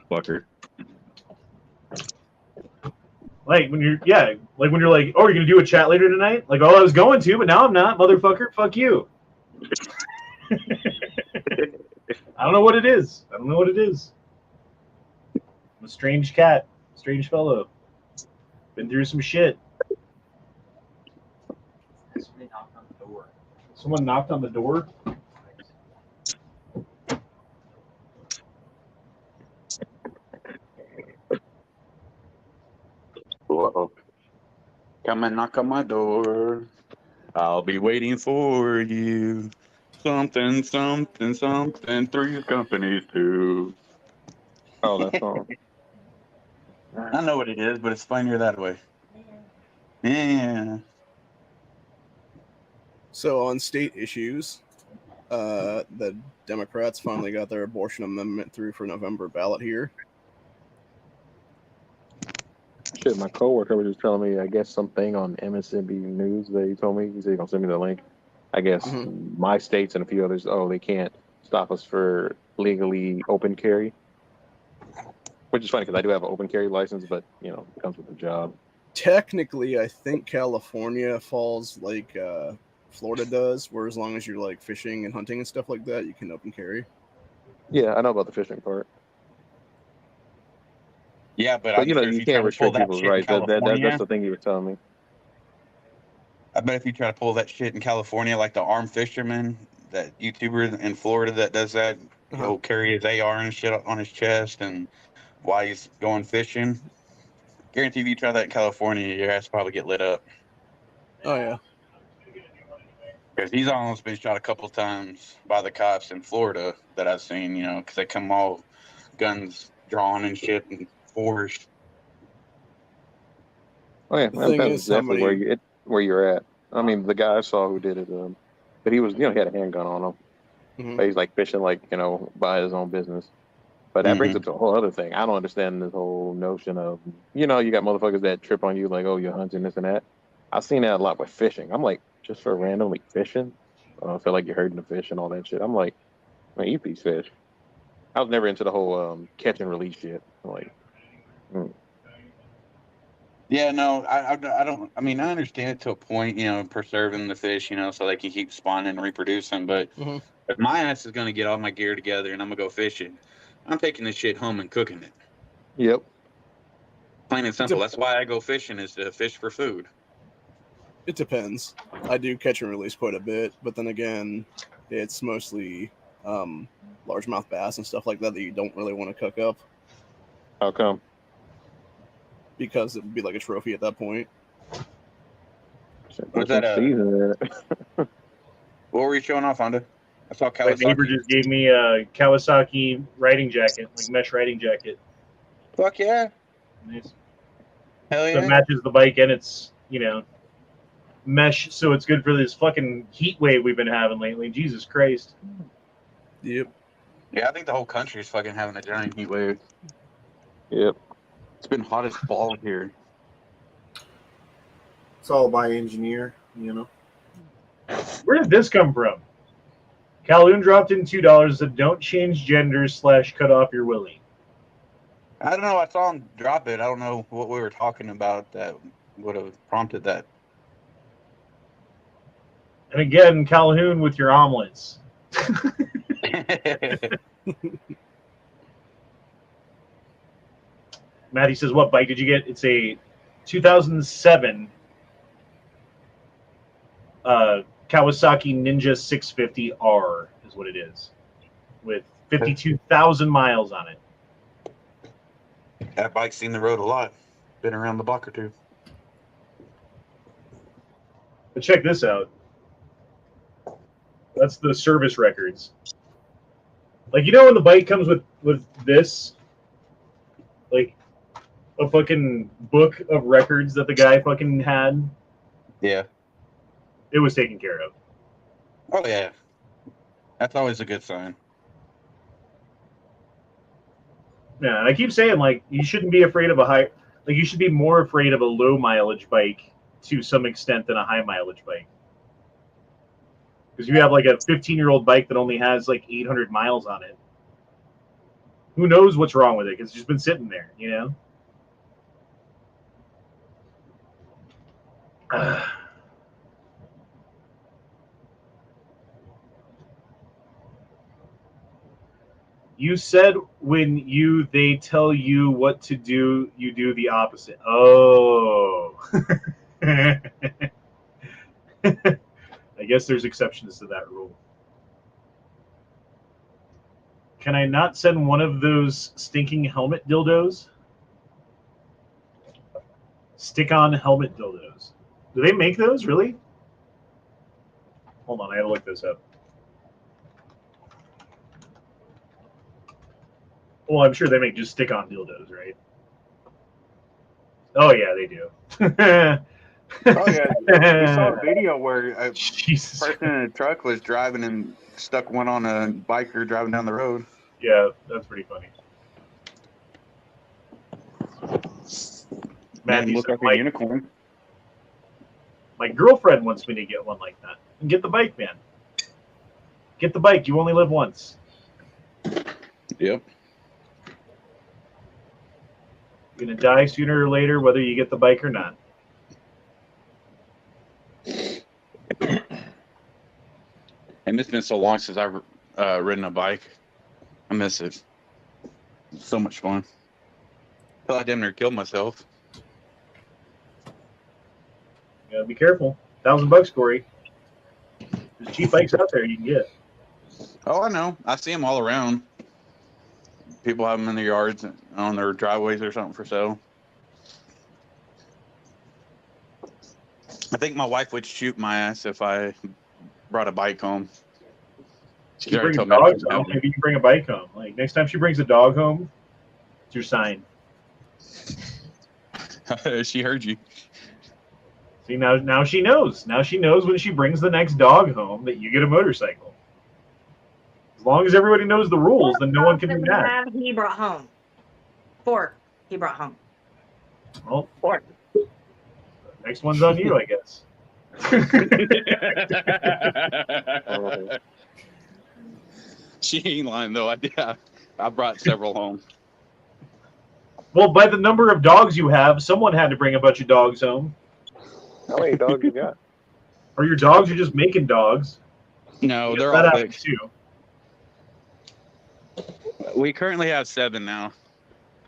Fucker. Like when you're like, oh, you're gonna do a chat later tonight? Like, oh, I was going to, but now I'm not, motherfucker. Fuck you. I don't know what it is. I'm a strange cat, strange fellow. Been through some shit. Somebody knocked on the door. Someone knocked on the door? Uh-oh. Come and knock on my door. I'll be waiting for you. Something, something, something. 3 companies too. Oh, that song. I know what it is, but it's funnier that way. Yeah. So on state issues, the Democrats finally got their abortion amendment through for November ballot here. Shit, my coworker was just telling me, I guess, something on MSNBC News that he told me. He said he's going to send me the link. I guess my states and a few others, they can't stop us for legally open carry. Which is funny because I do have an open carry license, but, it comes with the job. Technically, I think California falls like Florida does, where as long as you're like fishing and hunting and stuff like that, you can open carry. Yeah, I know about the fishing part. Yeah, but you can't restrict people's rights. That's the thing you were telling me. I bet if you try to pull that shit in California, like the armed fisherman, that YouTuber in Florida that does that, he'll carry his AR and shit on his chest and while he's going fishing. Guarantee if you try that in California, your ass probably get lit up. Oh, yeah. Because he's almost been shot a couple times by the cops in Florida that I've seen, because they come all guns drawn and shit and forced. Oh, yeah. That's definitely where you're at. I mean, the guy I saw who did it, but he was, he had a handgun on him. But he's like fishing, by his own business. But that brings up to a whole other thing. I don't understand this whole notion of, you got motherfuckers that trip on you like, oh, you're hunting this and that. I've seen that a lot with fishing. I'm like, just for randomly fishing? I feel like you're hurting the fish and all that shit. I'm like, man, you piece fish. I was never into the whole catch and release shit. I'm like, Yeah, no, I don't. I mean, I understand it to a point, preserving the fish, so they can keep spawning and reproducing. But if my ass is going to get all my gear together and I'm going to go fishing, I'm taking this shit home and cooking it. Yep. Plain and simple. That's why I go fishing, is to fish for food. It depends. I do catch and release quite a bit, but then again, it's mostly largemouth bass and stuff like that you don't really want to cook up. How come? Because it would be like a trophy at that point. Was that what were you showing off, Honda? I saw My neighbor Kawasaki. just gave me a Kawasaki riding jacket, like mesh riding jacket. Fuck yeah. Nice. Hell So it yeah. matches the bike and it's, mesh, so it's good for this fucking heat wave we've been having lately. Jesus Christ. Yep. Yeah, I think the whole country is fucking having a giant heat wave. Yep. It's been hot as balls here. It's all by engineer, Where did this come from? Calhoun dropped in $2 and said, "Don't change genders / cut off your willy." I don't know. I saw him drop it. I don't know what we were talking about that would have prompted that. And again, Calhoun with your omelets. Maddie says, "What bike did you get?" It's a 2007 Kawasaki Ninja 650R is what it is, with 52,000 miles on it. That bike's seen the road a lot. Been around the block or two. But check this out. That's the service records. Like, when the bike comes with this, like, a fucking book of records that the guy fucking had. Yeah. It was taken care of. Oh, yeah. That's always a good sign. Yeah, and I keep saying, like, you shouldn't be afraid of you should be more afraid of a low mileage bike to some extent than a high mileage bike. Because you have, like, a 15-year-old bike that only has, like, 800 miles on it. Who knows what's wrong with it? Because it's just been sitting there, You said when they tell you what to do, you do the opposite. Oh. I guess there's exceptions to that rule. Can I not send one of those stinking helmet dildos? Stick-on helmet dildos. Do they make those, really? Hold on, I gotta look this up. Well, I'm sure they make just stick-on dildos, right? Oh, yeah, they do. Oh, yeah. We saw a video where a Jesus person in a truck was driving and stuck one on a biker driving down the road. Yeah, that's pretty funny. Man, look like a unicorn. My girlfriend wants me to get one like that. And get the bike, man. Get the bike. You only live once. Yep. You're going to die sooner or later, whether you get the bike or not. And it's been so long since I've ridden a bike. I miss it. It's so much fun. Until I damn near killed myself. You gotta be careful. $1,000, Corey. There's cheap bikes out there you can get. Oh, I know. I see them all around. People have them in their yards, on their driveways or something for sale. I think my wife would shoot my ass if I brought a bike home. She brings dogs home. Maybe you bring a bike home. Like, next time she brings a dog home, it's your sign. She heard you. See, now she knows. Now she knows when she brings the next dog home that you get a motorcycle. As long as everybody knows the rules, then no one can be mad. He brought home. 4 he brought home. Well, 4. Next one's on you, I guess. She ain't lying, though. I brought several home. Well, by the number of dogs you have, someone had to bring a bunch of dogs home. How many dogs you got? Or your dogs are just making dogs. No, they're all fixed. Too. We currently have 7 now.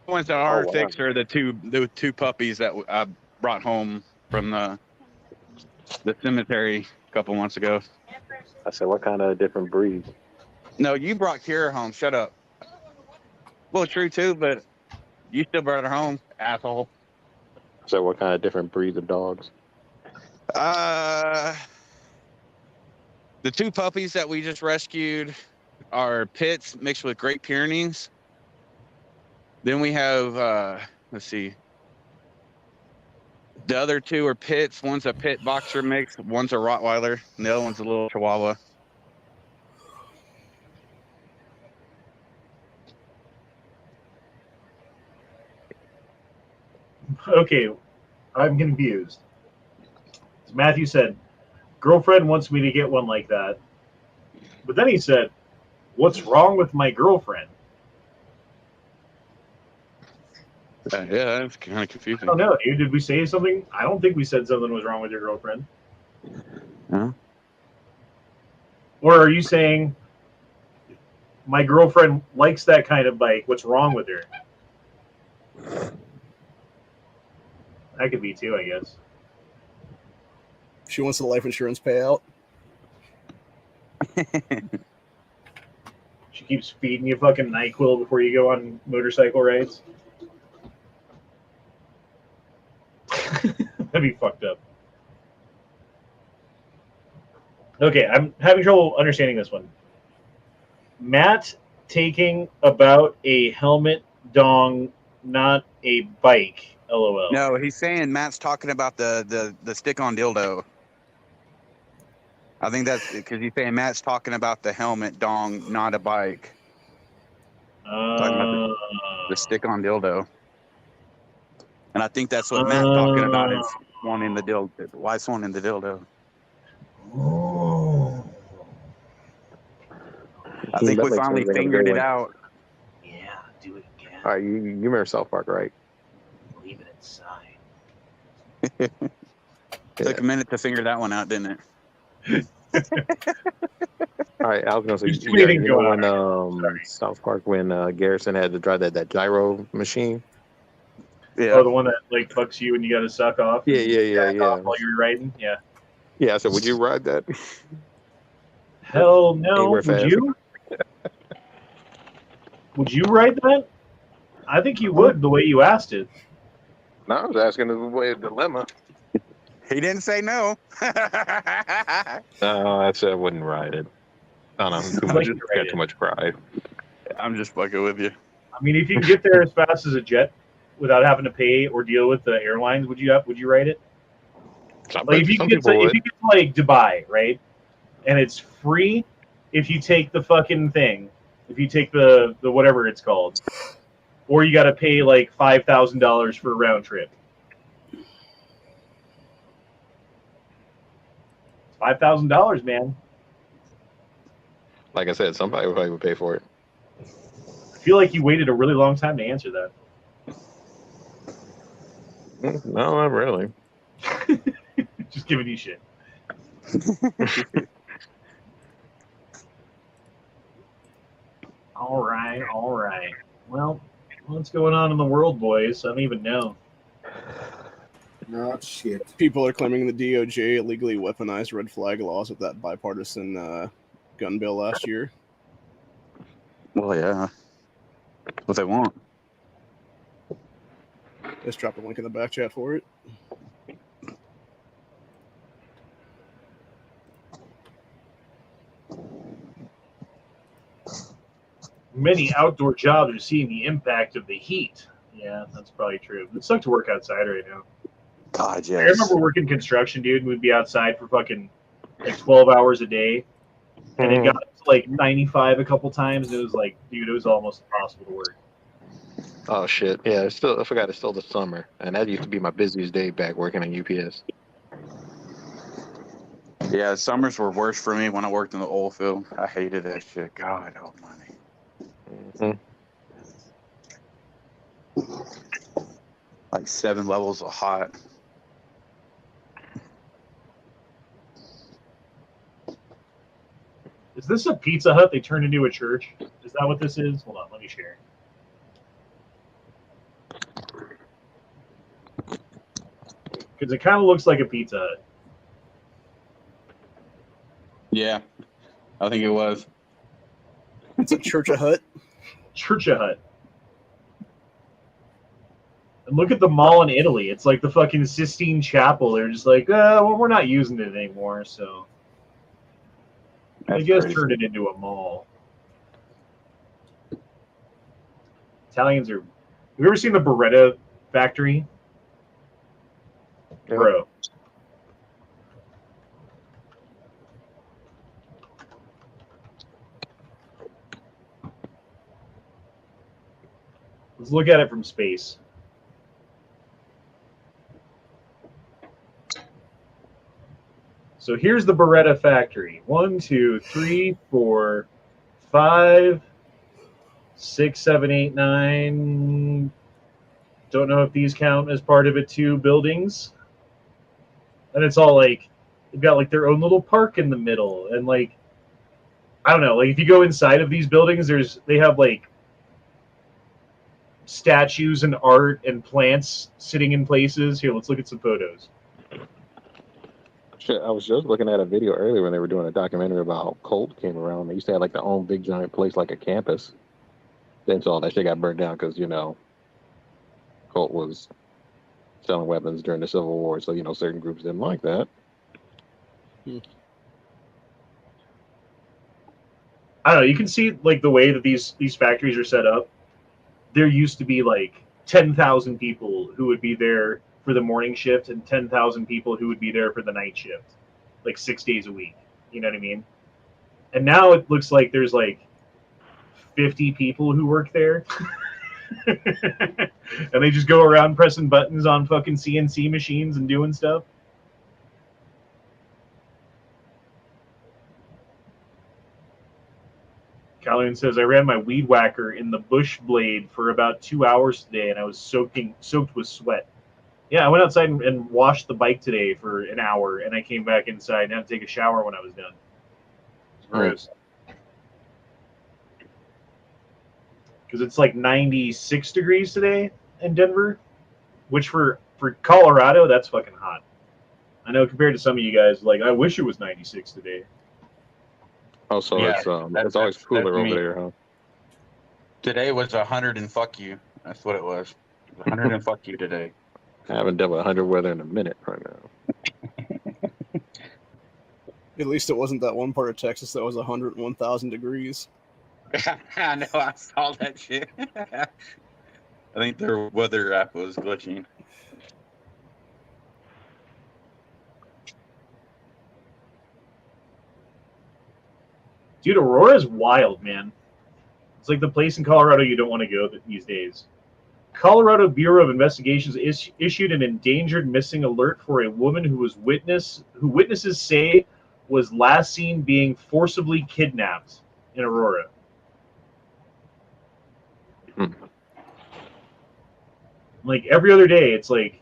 The ones that are fixed are the two puppies that I brought home from the cemetery a couple months ago. I said, what kind of different breeds? No, you brought Kira home. Shut up. Well, true too, but you still brought her home, asshole. So, what kind of different breeds of dogs? The 2 puppies that we just rescued are pits mixed with Great Pyrenees. Then we have, let's see. The other 2 are pits. One's a pit boxer mix. One's a Rottweiler. And the other one's a little Chihuahua. Okay, I'm confused. Matthew said, girlfriend wants me to get one like that. But then he said, what's wrong with my girlfriend? Yeah, that's kind of confusing. I don't know, dude. Did we say something? I don't think we said something was wrong with your girlfriend. No. Or are you saying my girlfriend likes that kind of bike? What's wrong with her? That could be too, I guess. She wants the life insurance payout. She keeps feeding you fucking NyQuil before you go on motorcycle rides. That'd be fucked up. Okay, I'm having trouble understanding this one. Matt taking about a helmet dong, not a bike. LOL. No, he's saying Matt's talking about the stick-on dildo. I think that's because he's saying Matt's talking about the helmet dong, not a bike. Talking about the stick-on dildo. And I think that's what Matt's talking about is wanting the dildo. Wife's wanting the dildo. I think we finally fingered it out. Yeah, do it again. All right, you remember South Park, right? Leave it inside. Took a minute to figure that one out, didn't it? All right, I was gonna say, There's too you many know going when South Park, when Garrison had to drive that gyro machine. Yeah. Oh, the one that like fucks you and you got to suck off. Yeah. While you're riding. Yeah. Yeah, I said, would you ride that? Hell no. Anywhere Would fast. you? Would you ride that? I think you would, the way you asked it. No, I was asking the way a dilemma. He didn't say no. No, I said I wouldn't ride it. I don't know. Got too much pride. I'm just fucking with you. I mean, if you can get there as fast as a jet without having to pay or deal with the airlines, would you ride it? Like if you get to like Dubai, right? And it's free if you take the fucking thing. If you take the whatever it's called. Or you got to pay like $5,000 for a round trip. $5,000, man. Like I said, somebody probably would pay for it. I feel like you waited a really long time to answer that. No, not really. Just giving you shit. All right. Well, what's going on in the world, boys? I don't even know. No shit. People are claiming the DOJ illegally weaponized red flag laws with that bipartisan gun bill last year. Well, yeah. What they want. Just drop a link in the back chat for it. Many outdoor jobs are seeing the impact of the heat. Yeah, that's probably true. It sucks to work outside right now. God, yes. I remember working construction, dude. We'd be outside for fucking like 12 hours a day. And it got to like 95 a couple times. And it was like, dude, it was almost impossible to work. Oh shit! Yeah, I forgot it's still the summer, and that used to be my busiest day back working at UPS. Yeah, summers were worse for me when I worked in the oil field. I hated that shit. God almighty. Like 7 levels of hot. Is this a Pizza Hut they turned into a church? Is that what this is? Hold on, let me share. Because it kind of looks like a Pizza Hut. Yeah, I think it was. It's a Church of Hut. Church of Hut. And look at the mall in Italy. It's like the fucking Sistine Chapel. They're just like, well, we're not using it anymore, so. They just turned it into a mall. Italians are. Have you ever seen the Beretta factory? Yeah. Bro. Let's look at it from space. So here's the Beretta factory. 1, 2, 3, 4, 5, 6, 7, 8, 9. Don't know if these count as part of it too. Buildings. And it's all like, they've got like their own little park in the middle. And like, I don't know, like if you go inside of these buildings, they have like statues and art and plants sitting in places. Here, let's look at some photos. Shit, I was just looking at a video earlier when they were doing a documentary about how Colt came around. They used to have like their own big giant place, like a campus. Then so all that shit got burned down because, you know, Colt was selling weapons during the Civil War. So, you know, certain groups didn't like that. I don't know. You can see like the way that these factories are set up. There used to be like 10,000 people who would be there for the morning shift and 10,000 people who would be there for the night shift, like 6 days a week. You know what I mean? And now it looks like there's like 50 people who work there. And they just go around pressing buttons on fucking CNC machines and doing stuff. Calhoun says, I ran my weed whacker in the bush blade for about 2 hours today, and I was soaked with sweat. Yeah, I went outside and washed the bike today for an hour, and I came back inside and had to take a shower when I was done. It's gross. Because it's like 96 degrees today in Denver, which for Colorado, that's fucking hot. I know compared to some of you guys, like, I wish it was 96 today. Oh, so yeah, it's always cooler over there, huh? Today was 100 and fuck you. That's what it was. 100 and fuck you today. I haven't dealt with 100 weather in a minute right now. At least it wasn't that one part of Texas that was 101,000 degrees. I know, I saw that shit. I think their weather app was glitching. Dude, Aurora's wild, man. It's like the place in Colorado you don't want to go these days. Colorado Bureau of Investigations issued an endangered missing alert for a woman who witnesses say was last seen being forcibly kidnapped in Aurora. Like every other day, it's like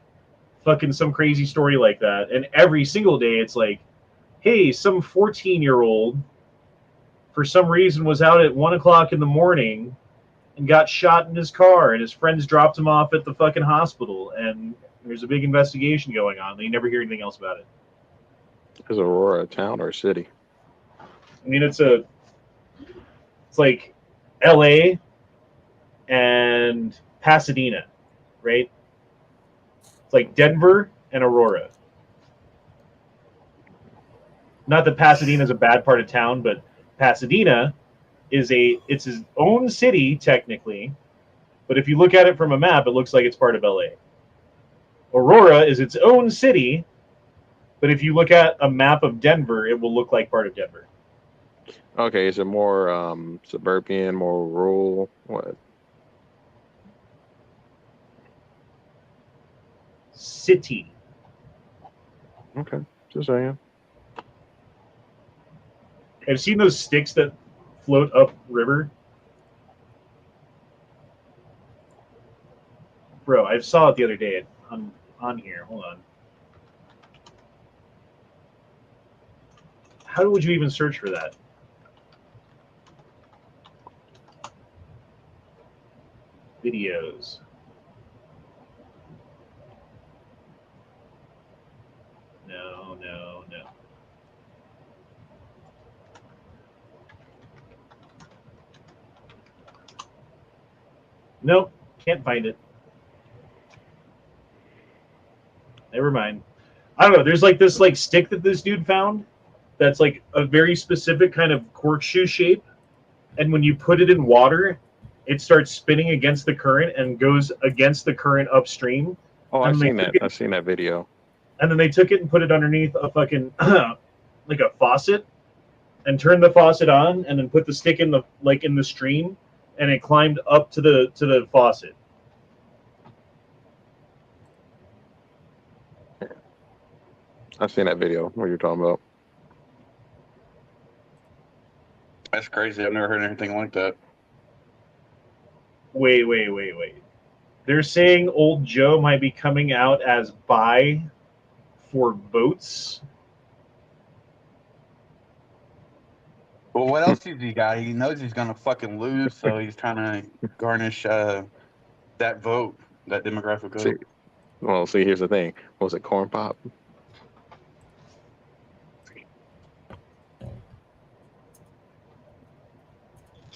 fucking some crazy story like that. And every single day, it's like, hey, some 14-year-old for some reason was out at 1 o'clock in the morning and got shot in his car, and his friends dropped him off at the fucking hospital, and there's a big investigation going on. You never hear anything else about it. Is Aurora a town or a city? I mean, it's like LA and Pasadena, right? It's like Denver and Aurora. Not that Pasadena is a bad part of town, but Pasadena it's its own city technically, but if you look at it from a map, it looks like it's part of LA. Aurora is its own city, but if you look at a map of Denver, it will look like part of Denver. Okay, is it more suburban, more rural? What? City. Okay, just saying. Have you seen those sticks that float up river? Bro, I saw it the other day on here. Hold on. How would you even search for that? Videos. No. Nope, can't find it. Never mind. I don't know. There's like this like stick that this dude found that's like a very specific kind of corkscrew shape, and when you put it in water, it starts spinning against the current and goes against the current upstream. Oh, I've seen that. I've seen that video. And then they took it and put it underneath a fucking like a faucet, and turned the faucet on, and then put the stick in the stream, and it climbed up to the faucet. I've seen that video. What you're talking about? That's crazy. I've never heard anything like that. Wait. They're saying Old Joe might be coming out as bi for boats. Well, what else has he got? He knows he's gonna fucking lose, so he's trying to garnish that vote, that demographic vote. See, here's the thing. Was it corn pop?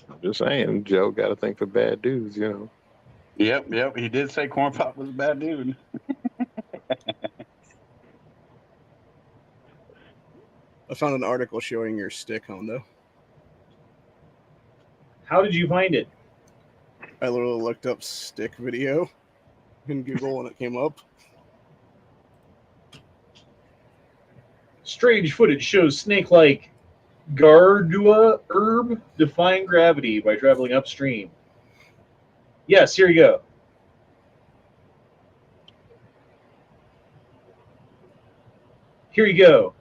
I'm just saying, Joe got to think for bad dudes, you know. Yep. He did say corn pop was a bad dude. I found an article showing your stick, Hondo. How did you find it? I literally looked up stick video in Google and it came up. Strange footage shows snake-like Gardua herb defying gravity by traveling upstream. Yes, here you go. Here you go.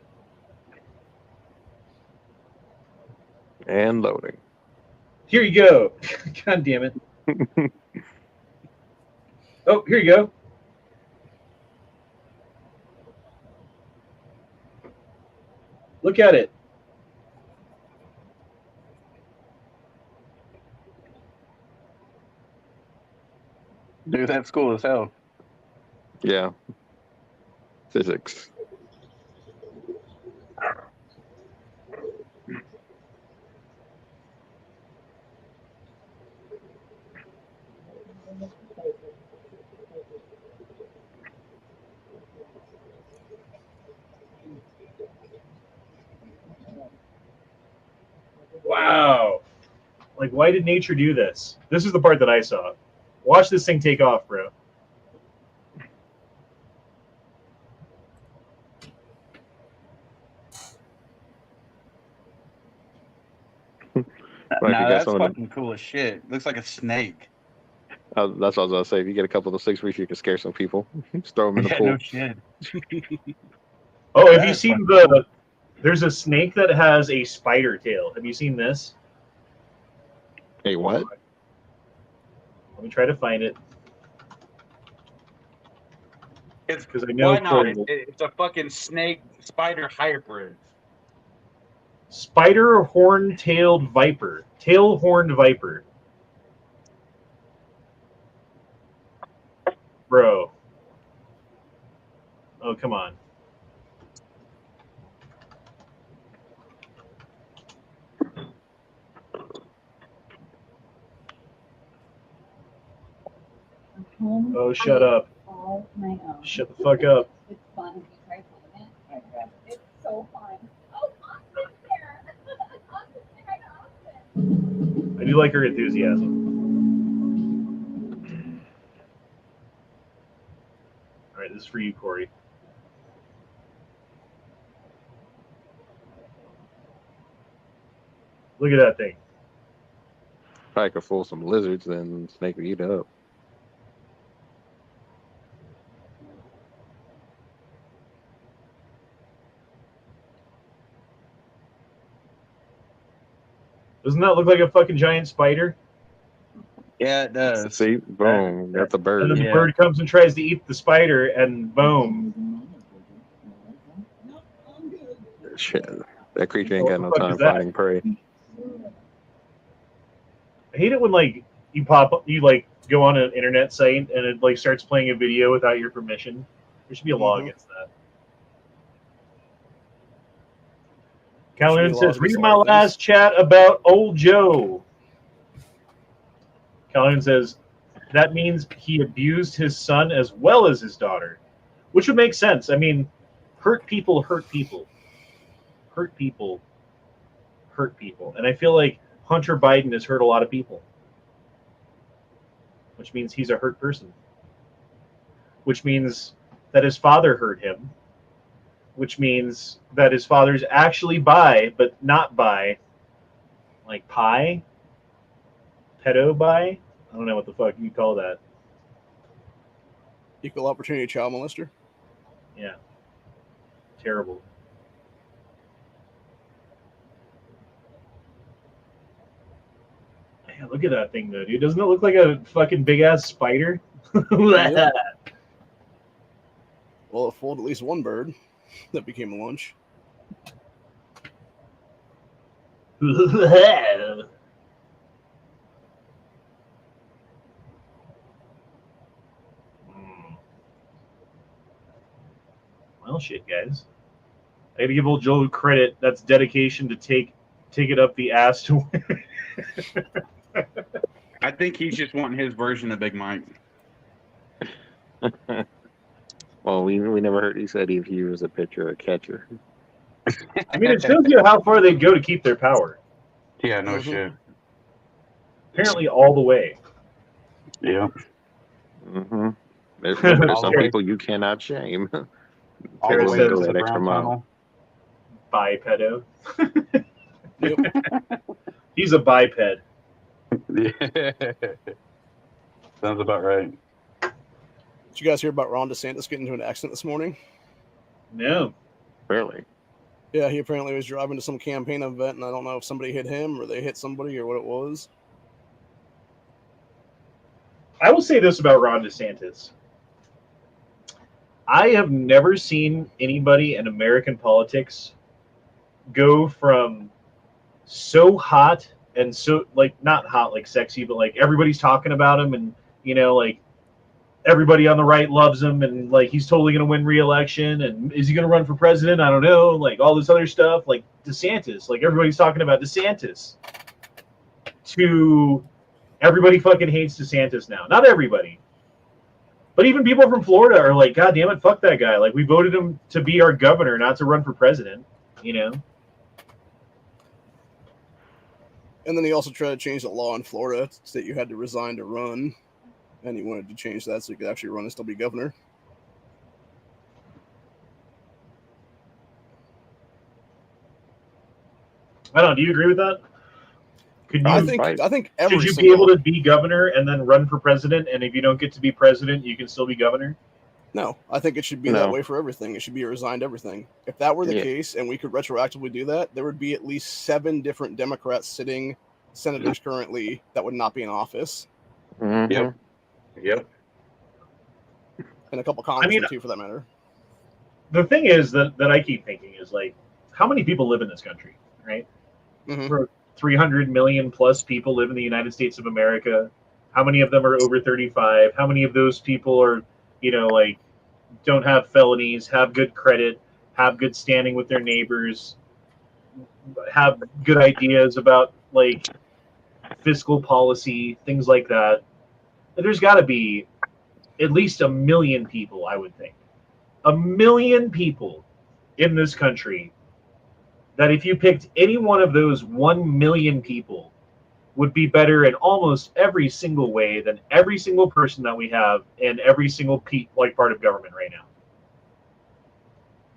And loading. Here you go. God damn it. Oh, here you go. Look at it. Dude, that's cool as hell. Yeah. Physics. Wow. Like, why did nature do this? This is the part that I saw. Watch this thing take off, bro. Nah, that's fucking cool as shit. Looks like a snake. That's what I was going to say. If you get a couple of those six weeks, you can scare some people. Just throw them in the pool. No shit. Oh, have you seen there's a snake that has a spider tail. Have you seen this? Hey, what? Let me try to find it. It's because I know. Why not? It's a fucking snake spider hybrid. Spider horn-tailed viper. Tail-horned viper. Bro. Oh, come on. Oh, shut up. Shut the fuck up. It's fun. You try playing it. It's so fun. Oh, Austin's here. Austin's here. Hi to Austin. I do like her enthusiasm. All right, this is for you, Corey. Look at that thing. If I could fool some lizards, then snake would eat it up. Doesn't that look like a fucking giant spider? Yeah, it does. See, boom, that's a bird. And then the bird comes and tries to eat the spider, and boom. Shit, that creature ain't got no time finding prey. I hate it when you like go on an internet site and it like starts playing a video without your permission. There should be a law against that. Calhoun says, read my last chat about old Joe. Calhoun says, that means he abused his son as well as his daughter, which would make sense. I mean, hurt people hurt people. hurt people. And I feel like Hunter Biden has hurt a lot of people, which means he's a hurt person, which means that his father hurt him, which means that his father's actually bi, but not bi, like pi, pedo bi. I don't know what the fuck you call that. Equal opportunity child molester. Yeah. Terrible. Man, look at that thing though, dude. Doesn't it look like a fucking big ass spider? Yeah. Well, it fooled at least one bird that became a lunch. Well, shit, guys. I gotta give old Joe credit. That's dedication to take it up the ass to win. I think he's just wanting his version of Big Mike. Well, we never heard he said if he was a pitcher or a catcher. I mean, it shows you how far they go to keep their power. Yeah, no shit. Apparently, all the way. Yeah. Mm-hmm. There's some people you cannot shame. All the way Go to that the extra brown mile. Bipedo. Yep. He's a biped. Yeah. Sounds about right. Did you guys hear about Ron DeSantis getting into an accident this morning? No. Really? Yeah, he apparently was driving to some campaign event, and I don't know if somebody hit him or they hit somebody or what it was. I will say this about Ron DeSantis. I have never seen anybody in American politics go from so hot and so, like, not hot like sexy, but like everybody's talking about him, and you know, like everybody on the right loves him, and like he's totally going to win re-election, and is he going to run for president? I don't know, like all this other stuff, like DeSantis, like everybody's talking about DeSantis, to everybody fucking hates DeSantis now. Not everybody, but even people from Florida are like, God damn it, fuck that guy. Like, we voted him to be our governor, not to run for president, you know? And then he also tried to change the law in Florida that you had to resign to run. And he wanted to change that so he could actually run and still be governor. I don't know. Do you agree with that? I think every should you be able to be governor and then run for president? And if you don't get to be president, you can still be governor? No, I think it should be that way for everything. It should be resigned everything. If that were the case and we could retroactively do that, there would be at least 7 different Democrats sitting senators currently that would not be in office. Mm-hmm. Yep. And a couple congressmen too, for that matter. The thing is that I keep thinking is, like, how many people live in this country, right? Mm-hmm. 300 million plus people live in the United States of America. How many of them are over 35? How many of those people are, you know, like, don't have felonies, have good credit, have good standing with their neighbors, have good ideas about, like, fiscal policy, things like that? There's got to be at least 1 million people, I would think. 1 million people in this country that if you picked any one of those 1 million people would be better in almost every single way than every single person that we have in every single part of government right now.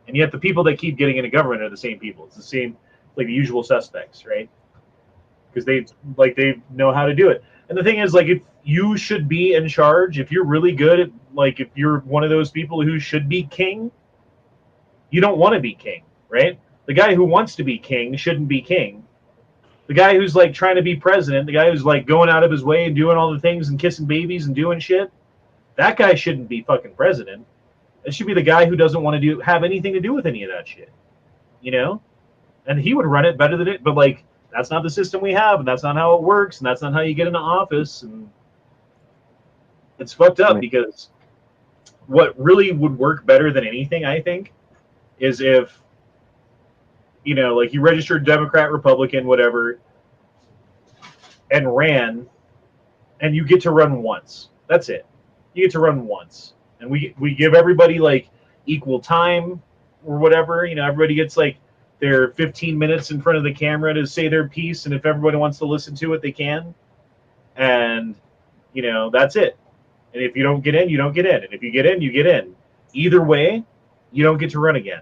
And yet the people that keep getting into government are the same people. It's the same, like the usual suspects, right? Because they know how to do it. And the thing is, like, if you should be in charge, if you're really good at, like, if you're one of those people who should be king, you don't want to be king, right? The guy who wants to be king shouldn't be king. The guy who's, like, trying to be president, the guy who's, like, going out of his way and doing all the things and kissing babies and doing shit, that guy shouldn't be fucking president. It should be the guy who doesn't want to have anything to do with any of that shit, you know? And he would run it better than it, but, like, that's not the system we have, and that's not how it works, and that's not how you get into office, and it's fucked up because what really would work better than anything, I think, is if, you know, like, you registered Democrat, Republican, whatever, and ran, and you get to run once. That's it. You get to run once. And we give everybody, like, equal time or whatever. You know, everybody gets, like, their 15 minutes in front of the camera to say their piece, and if everybody wants to listen to it, they can. And, that's it. And if you don't get in, you don't get in. And if you get in, you get in. Either way, you don't get to run again.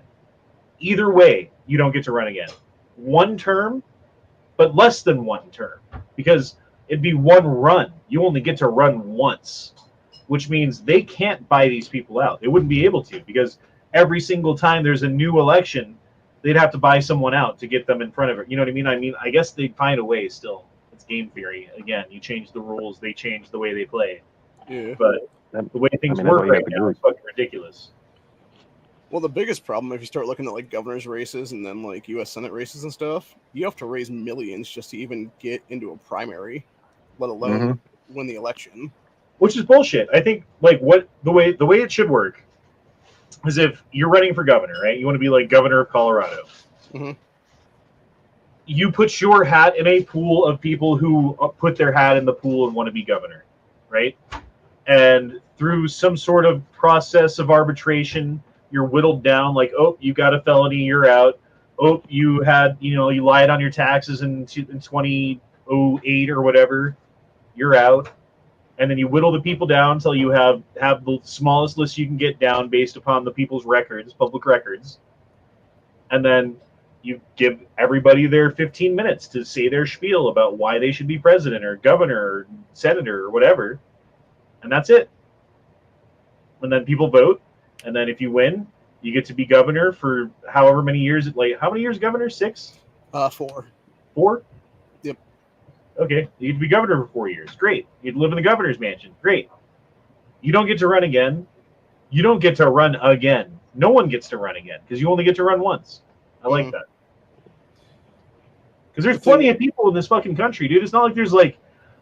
Either way, you don't get to run again. One term, but less than one term. Because it'd be one run. You only get to run once. Which means they can't buy these people out. They wouldn't be able to, because every single time there's a new election, they'd have to buy someone out to get them in front of it. You know what I mean? I guess they'd find a way still. It's game theory. Again, you change the rules, they change the way they play. Yeah. But the way things work right now is fucking ridiculous. Well, the biggest problem, if you start looking at like governor's races and then like U.S. Senate races and stuff, you have to raise millions just to even get into a primary, let alone win the election. Which is bullshit. I think like the way it should work is if you're running for governor, right? You want to be like governor of Colorado. Mm-hmm. You put your hat in a pool of people who put their hat in the pool and want to be governor, right? And through some sort of process of arbitration, you're whittled down like, oh, you got a felony, you're out. Oh, you had, you lied on your taxes in 2008 or whatever, you're out. And then you whittle the people down until you have the smallest list you can get down based upon the people's records, public records. And then you give everybody their 15 minutes to say their spiel about why they should be president or governor or senator or whatever. And that's it. And then people vote. And then if you win, you get to be governor for however many years. Like, how many years governor? 6? 4. 4? Yep. Okay, you'd be governor for 4 years. Great. You'd live in the governor's mansion. Great. You don't get to run again. You don't get to run again. No one gets to run again because you only get to run once. I like that. Because there's plenty of people in this fucking country, dude. It's not like there's like,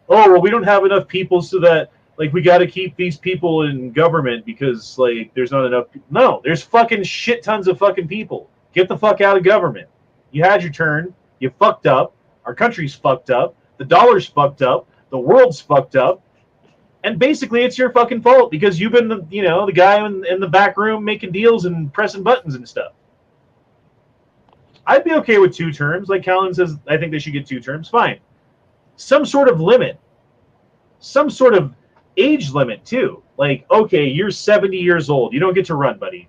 oh, well, we don't have enough people so that like we got to keep these people in government because like there's not enough. No, there's fucking shit tons of fucking people. Get the fuck out of government. You had your turn. You fucked up. Our country's fucked up. The dollar's fucked up. The world's fucked up. And basically, it's your fucking fault because you've been the guy in the back room making deals and pressing buttons and stuff. I'd be okay with 2 terms. Like Callan says, I think they should get 2 terms. Fine. Some sort of limit. Some sort of age limit, too. Like, okay, you're 70 years old. You don't get to run, buddy.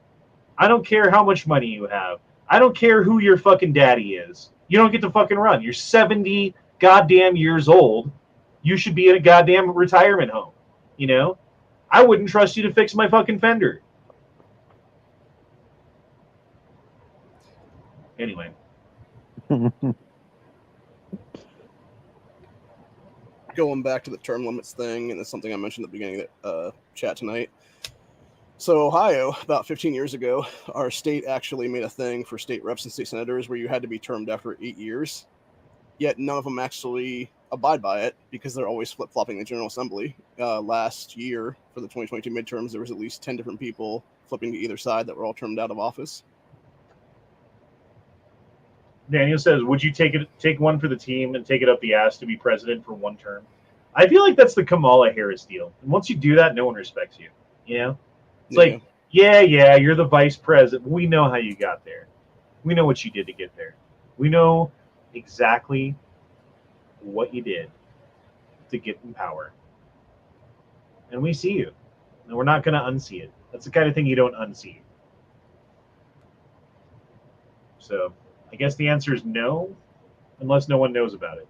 I don't care how much money you have. I don't care who your fucking daddy is. You don't get to fucking run. You're 70 goddamn years old. You should be in a goddamn retirement home. I wouldn't trust you to fix my fucking fender. Anyway. Going back to the term limits thing, and it's something I mentioned at the beginning of the chat tonight. So Ohio, about 15 years ago, our state actually made a thing for state reps and state senators where you had to be termed after 8 years, yet none of them actually abide by it because they're always flip-flopping the General Assembly. Last year, for the 2022 midterms, there was at least 10 different people flipping to either side that were all termed out of office. Daniel says, would you take one for the team and take it up the ass to be president for 1 term? I feel like that's the Kamala Harris deal. And once you do that, no one respects you. It's like, yeah, you're the vice president. We know how you got there. We know what you did to get there. We know exactly what you did to get in power. And we see you. And we're not going to unsee it. That's the kind of thing you don't unsee. So I guess the answer is no, unless no one knows about it.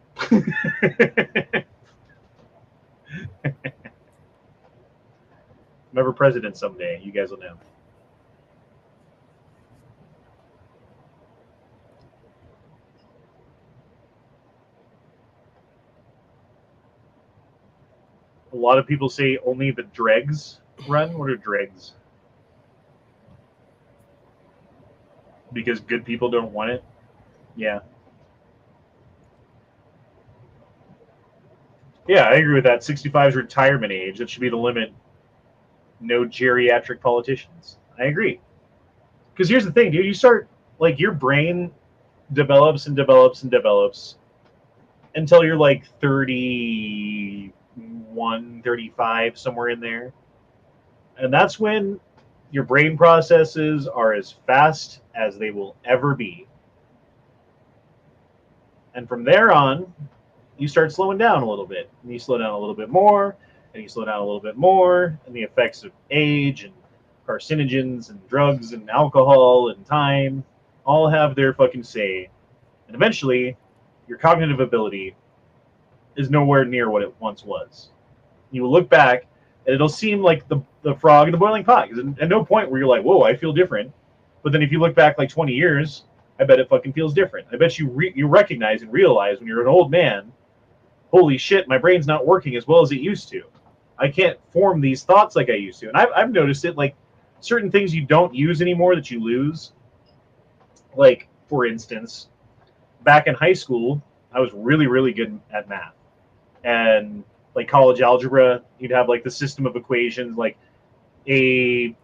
I'm ever president someday. You guys will know. A lot of people say only the dregs run. What are dregs? Because good people don't want it? Yeah. Yeah, I agree with that. 65 is retirement age. That should be the limit. No geriatric politicians. I agree. Because here's the thing, dude. You start, like, your brain develops and develops and develops until you're like 31, 35, somewhere in there. And that's when your brain processes are as fast as they will ever be. And from there on, you start slowing down a little bit. And you slow down a little bit more, and you slow down a little bit more, and the effects of age and carcinogens and drugs and alcohol and time all have their fucking say. And eventually, your cognitive ability is nowhere near what it once was. You will look back, and it'll seem like the frog in the boiling pot. Because at no point where you're like, whoa, I feel different. But then if you look back like 20 years, I bet it fucking feels different. I bet you recognize and realize when you're an old man, holy shit, my brain's not working as well as it used to. I can't form these thoughts like I used to. And I've noticed it, like certain things you don't use anymore that you lose. Like, for instance, back in high school, I was really, really good at math. And like college algebra, you'd have like the system of equations, like it'd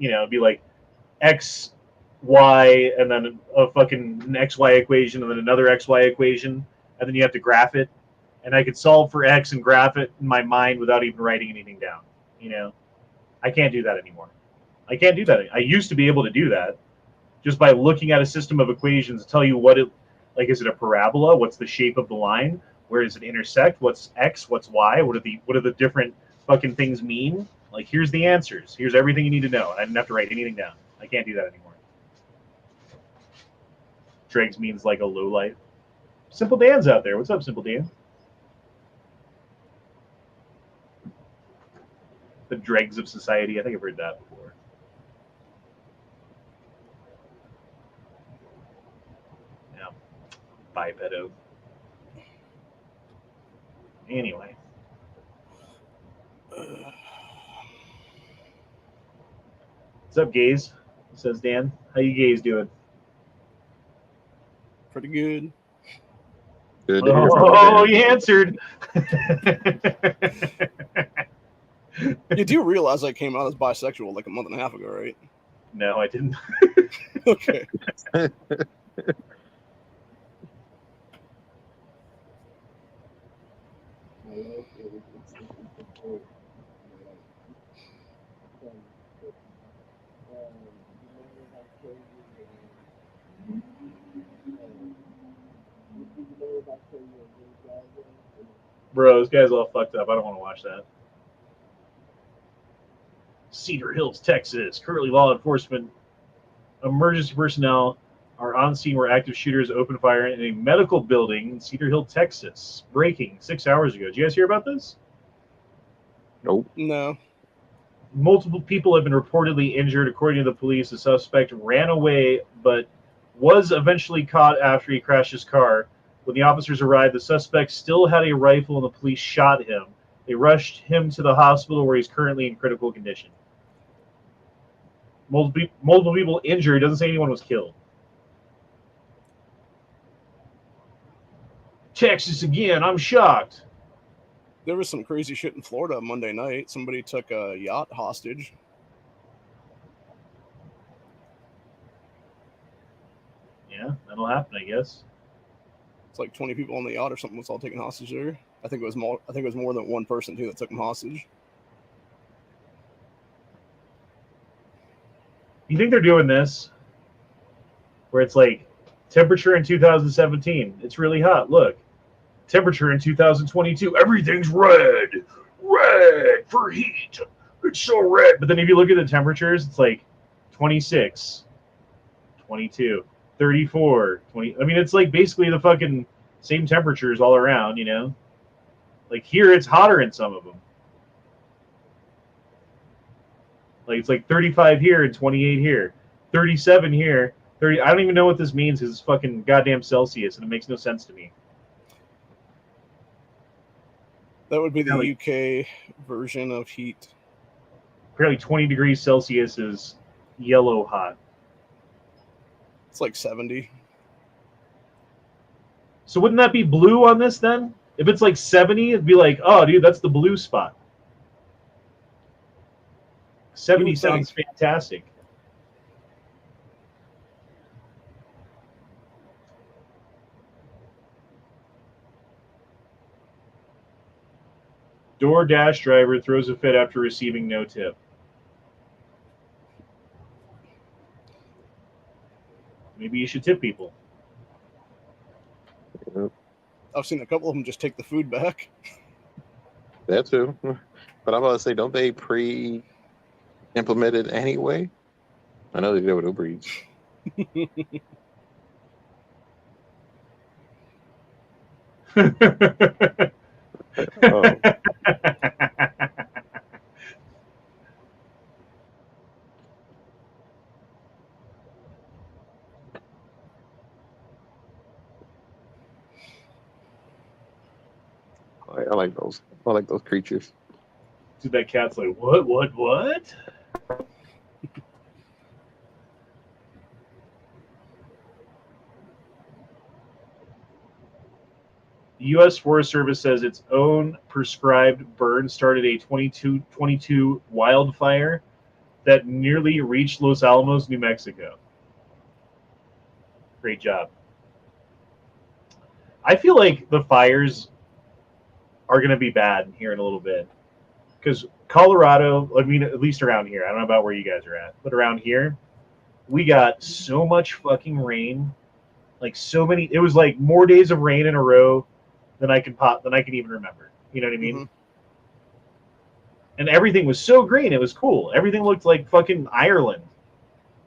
be like x, y, and then a fucking an xy equation, and then another xy equation, and then you have to graph it. And I could solve for x and graph it in my mind without even writing anything down. I can't do that anymore. I can't do that. I used to be able to do that just by looking at a system of equations to tell you what it, like, is it a parabola? What's the shape of the line? Where does it intersect? What's x? What's y? What are the different fucking things mean? Like, here's the answers. Here's everything you need to know. I didn't have to write anything down. I can't do that anymore. Dregs means like a low life. Simple Dan's out there. What's up, Simple Dan? The dregs of society. I think I've heard that before. Yeah. Bipedo. Anyway. What's up, gays? Says Dan. How you gays doing? Pretty good. Good to hear from you, Oh, Dan. he answered. You do realize I came out as bisexual like a month and a half ago, right? No, I didn't. Okay. Bro, this guy's all fucked up. I don't want to watch that. Cedar Hills, Texas. Currently, law enforcement emergency personnel are on scene where active shooters opened fire in a medical building in Cedar Hill, Texas. Breaking 6 hours ago. Did you guys hear about this? Nope. No. Multiple people have been reportedly injured. According to the police, the suspect ran away but was eventually caught after he crashed his car. When the officers arrived, the suspect still had a rifle and the police shot him. They rushed him to the hospital where he's currently in critical condition. Multiple people injured. Doesn't say anyone was killed. Texas again. I'm shocked. There was some crazy shit in Florida Monday night. Somebody took a yacht hostage. Yeah, that'll happen, I guess. It's like 20 people on the yacht or something was all taken hostage there. I think it was more than one person too that took them hostage. You think they're doing this where it's like temperature in 2017, it's really hot. Look, temperature in 2022, everything's red for heat. It's so red. But then if you look at the temperatures, it's like 26, 22, 34, 20. I mean, it's like basically the fucking same temperatures all around, Like here, it's hotter in some of them. Like it's like 35 here and 28 here, 37 here, 30. I don't even know what this means because it's fucking goddamn Celsius and it makes no sense to me. That would be the UK version of heat. Apparently 20 degrees Celsius is yellow hot. It's like 70. So wouldn't that be blue on this then? If it's like 70, it'd be like, oh, dude, that's the blue spot. 70 sounds fantastic. DoorDash driver throws a fit after receiving no tip. Maybe you should tip people. I've seen a couple of them just take the food back. That too. But I'm about to say, don't they implement it anyway? I know they do with Uber Eats. Oh. I like those. I like those creatures. Dude, that cat's like, what? The U.S. Forest Service says its own prescribed burn started a 22 wildfire that nearly reached Los Alamos, New Mexico. Great job. I feel like the fires are going to be bad here in a little bit. Because Colorado, I mean, at least around here, I don't know about where you guys are at, but around here, we got so much fucking rain. Like so many, it was like more days of rain in a row than I can even remember. You know what I mean? Mm-hmm. And everything was so green. It was cool. Everything looked like fucking Ireland.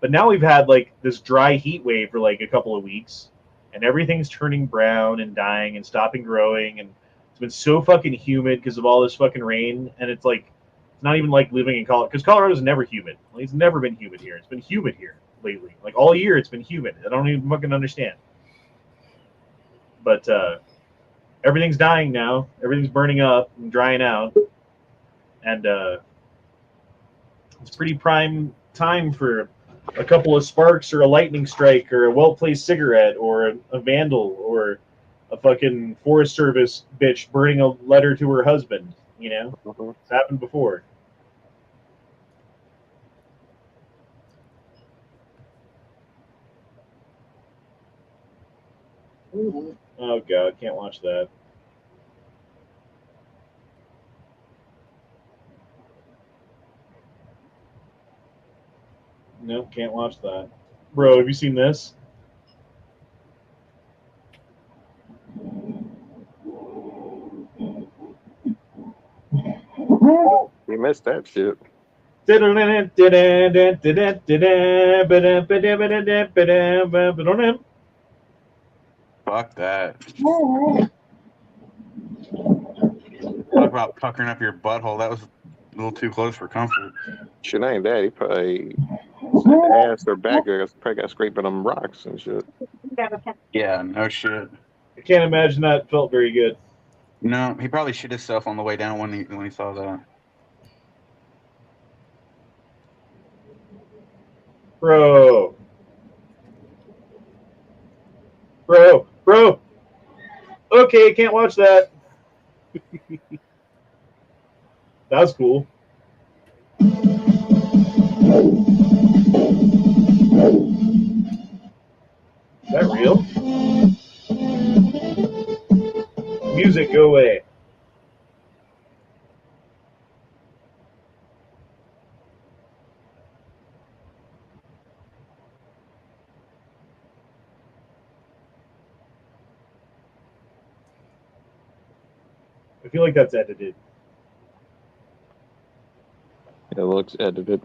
But now we've had like this dry heat wave for like a couple of weeks, and everything's turning brown and dying and stopping growing, and it's been so fucking humid because of all this fucking rain. And it's like, it's not even like living in Colorado, because Colorado's never humid. Like, it's never been humid here. It's been humid here lately. Like all year, it's been humid. I don't even fucking understand. But everything's dying now. Everything's burning up and drying out. And it's pretty prime time for a couple of sparks or a lightning strike or a well-placed cigarette or a vandal or a fucking Forest Service bitch burning a letter to her husband. You know? It's happened before. Oh, God. Can't watch that. Nope, can't watch that. Bro, have you seen this? You missed that shit. Fuck that. Talk about puckering up your butthole. That was a little too close for comfort. Shit ain't that. He probably ass or back there probably got scraping them rocks and shit. Yeah, no shit. I can't imagine that felt very good. No, he probably shit himself on the way down when he saw that. Bro. Okay, can't watch that. That was cool. Is that real? Music, go away. I feel like that's edited. It looks edited.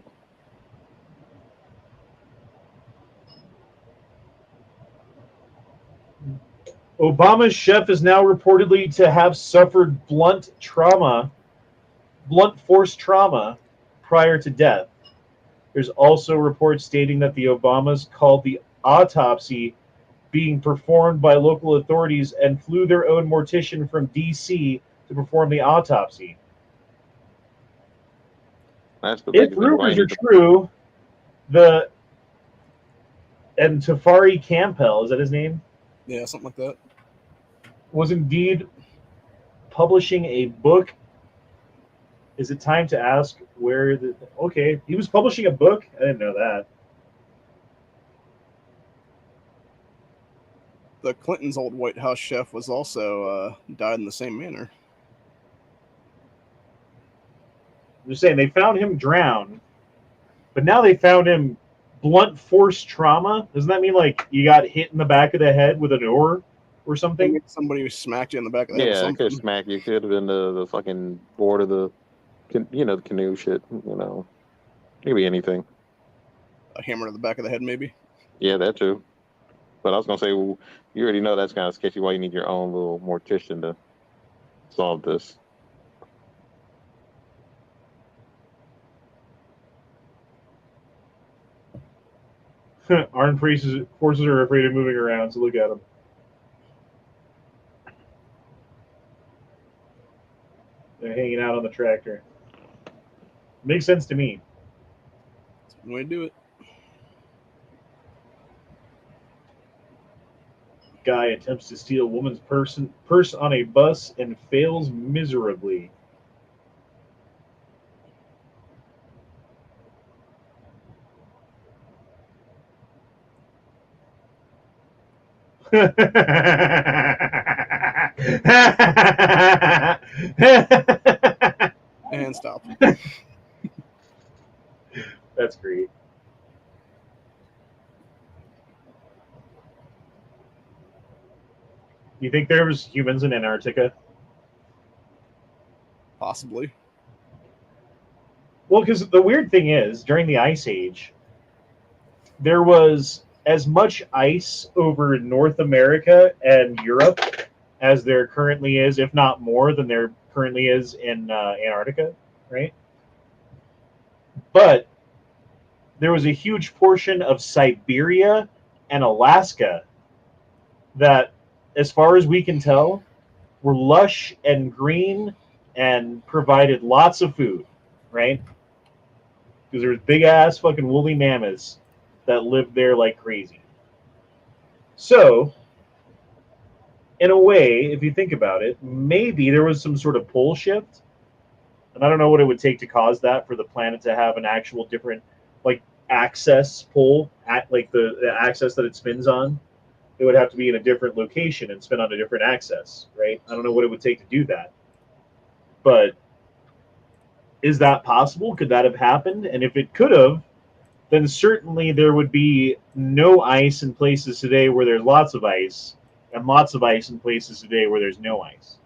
Obama's chef is now reportedly to have suffered blunt force trauma prior to death. There's also reports stating that the Obamas called the autopsy being performed by local authorities and flew their own mortician from D.C. to perform the autopsy. If rumors are true, and Tafari Campbell, is that his name? Yeah, something like that. Was indeed publishing a book. Is it time to ask where the... Okay, he was publishing a book? I didn't know that. The Clintons' old White House chef was also died in the same manner. I'm just saying, they found him drowned, but now they found him blunt force trauma. Doesn't that mean like you got hit in the back of the head with an oar? or something. Somebody smacked you in the back of the head. Yeah, it could smack you. It could have been the fucking board of the, the canoe shit. It could be anything. A hammer to the back of the head, maybe. Yeah, that too. But I was gonna say, well, you already know that's kind of sketchy. Why you need your own little mortician to solve this? Armed forces are afraid of moving around, so look at them. They're hanging out on the tractor. Makes sense to me. That's one way to do it. Guy attempts to steal woman's purse on a bus and fails miserably. And stop. That's great. You think there was humans in Antarctica? Possibly. Well, because the weird thing is, during the Ice Age, there was as much ice over North America and Europe as there currently is, if not more than there currently is in Antarctica, right? But there was a huge portion of Siberia and Alaska that, as far as we can tell, were lush and green and provided lots of food, right? Because there's big ass fucking woolly mammoths that lived there like crazy. So, in a way, if you think about it, maybe there was some sort of pole shift. And I don't know what it would take to cause that for the planet to have an actual different, like, axis pole, like the axis that it spins on. It would have to be in a different location and spin on a different axis, right? I don't know what it would take to do that. But is that possible? Could that have happened? And if it could have, then certainly there would be no ice in places today where there's lots of ice, and lots of ice in places today where there's no ice.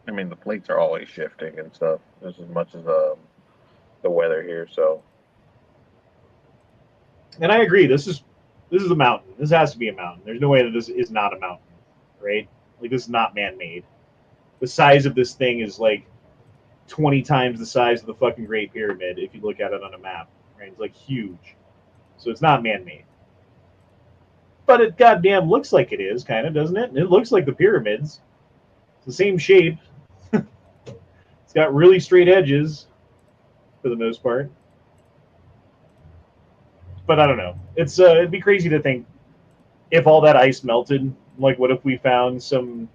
I mean, the plates are always shifting and stuff, just as much as the weather here. So, and I agree. This is a mountain. This has to be a mountain. There's no way that this is not a mountain, right? Like, this is not man-made. The size of this thing is like 20 times the size of the fucking Great Pyramid if you look at it on a map, right? It's like huge. So it's not man-made. But it goddamn looks like it is, kind of, doesn't it? It looks like the pyramids. It's the same shape. It's got really straight edges for the most part. But I don't know. It'd be crazy to think if all that ice melted, like what if we found some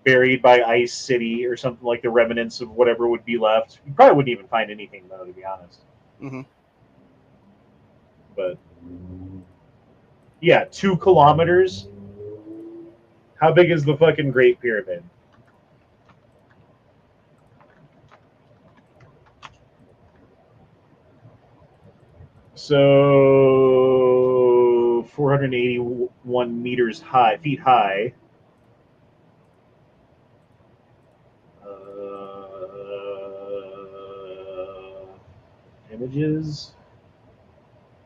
buried by ice city or something, like the remnants of whatever would be left. You probably wouldn't even find anything, though, to be honest. Mm-hmm. But yeah, 2 kilometers. How big is the fucking Great Pyramid? So 481 feet high. Images.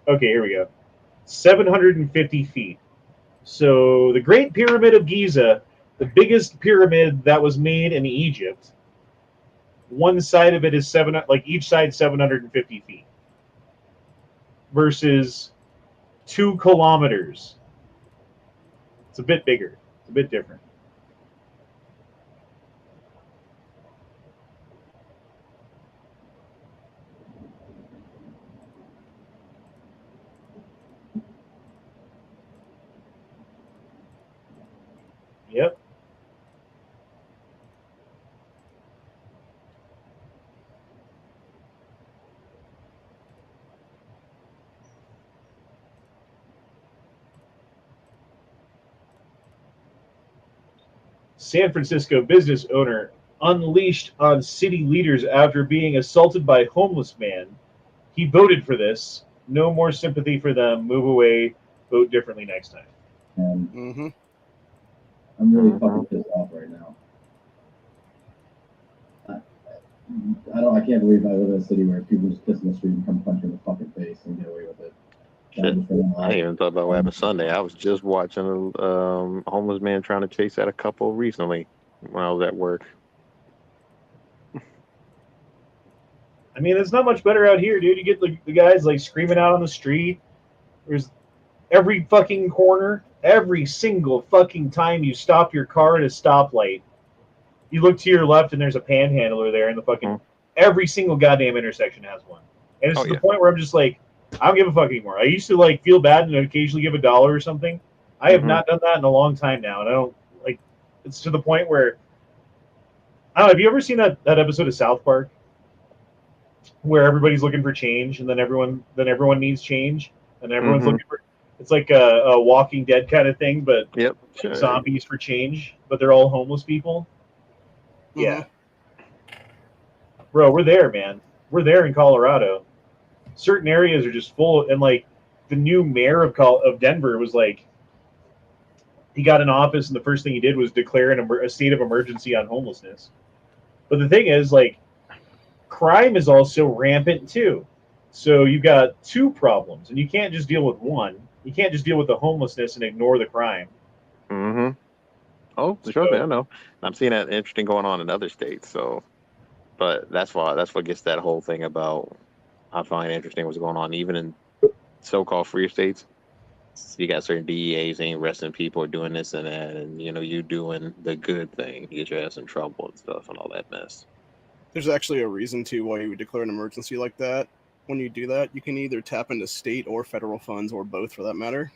Okay, here we go. 750 feet. So the Great Pyramid of Giza, the biggest pyramid that was made in Egypt, one side of it is each side 750 feet. Versus 2 kilometers. It's a bit bigger. It's a bit different. Yep. San Francisco business owner unleashed on city leaders after being assaulted by homeless man. He voted for this. No more sympathy for them. Move away. vote differently next time. And I'm really fucking pissed off right now. I can't believe I live in a city where people just piss in the street and come punch you in the fucking face and get away with it. Shit. I didn't even thought about what happened Sunday. I was just watching a homeless man trying to chase at a couple recently when I was at work. I mean, it's not much better out here, dude. You get the guys like screaming out on the street. There's every fucking corner, every single fucking time you stop your car at a stoplight, you look to your left and there's a panhandler there, and the fucking every single goddamn intersection has one. And it's to the point where I'm just like, I don't give a fuck anymore. I used to like feel bad and occasionally give $1 or something. I have not done that in a long time now, and I don't like. It's to the point where I don't know. Have you ever seen that episode of South Park where everybody's looking for change, and then everyone needs change, and everyone's looking for? It's like a Walking Dead kind of thing, but zombies for change, but they're all homeless people. Yeah. Bro, we're there, man. We're there in Colorado. Certain areas are just full, and like the new mayor of Denver was like, he got in office, and the first thing he did was declare a state of emergency on homelessness. But the thing is, like, crime is also rampant too. So you've got two problems, and you can't just deal with one. You can't just deal with the homelessness and ignore the crime. Oh, sure, I know. I'm seeing that interesting going on in other states. So, but that's what gets that whole thing about. I find interesting what's going on, even in so-called free states. You got certain DEAs ain't arresting people or doing this and that, and you doing the good thing, you get your ass in trouble and stuff and all that mess. There's actually a reason to why you would declare an emergency like that. When you do that, you can either tap into state or federal funds, or both for that matter.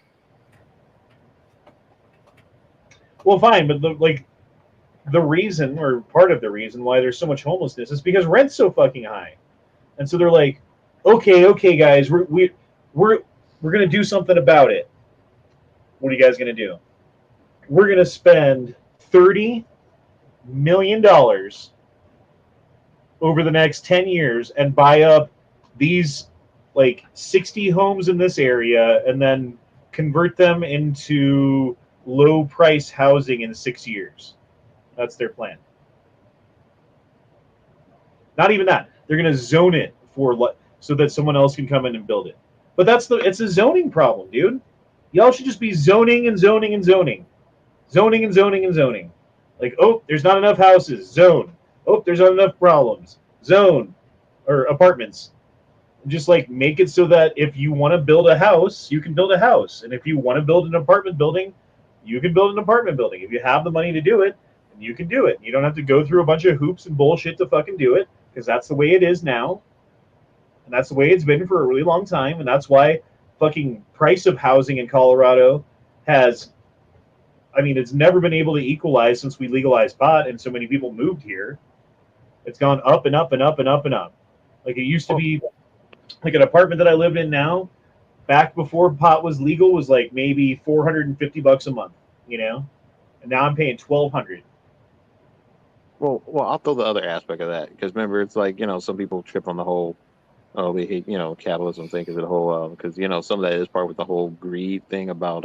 Well, fine, but the reason, or part of the reason why there's so much homelessness is because rent's so fucking high, and so they're like, okay, guys, we're gonna do something about it. What are you guys gonna do? We're gonna spend $30 million over the next 10 years and buy up these like 60 homes in this area, and then convert them into low price housing in 6 years. That's their plan. Not even that. They're going to zone it so that someone else can come in and build it. But it's a zoning problem, dude. Y'all should just be zoning and zoning and zoning. Zoning and zoning and zoning. Like, oh, there's not enough houses. Zone. Oh, there's not enough problems. Zone. Or apartments. Just like make it so that if you want to build a house, you can build a house. And if you want to build an apartment building, you can build an apartment building. If you have the money to do it, then you can do it. You don't have to go through a bunch of hoops and bullshit to fucking do it, because that's the way it is now. And that's the way it's been for a really long time. And that's why fucking price of housing in Colorado it's never been able to equalize since we legalized pot and so many people moved here. It's gone up and up and up and up and up. Like it used to be, like an apartment that I lived in now, back before pot was legal, was like maybe $450 a month, and now I'm paying $1,200. Well, I'll throw the other aspect of that, because remember, it's like some people trip on the whole, they hate capitalism thing, because the whole because some of that is part with the whole greed thing about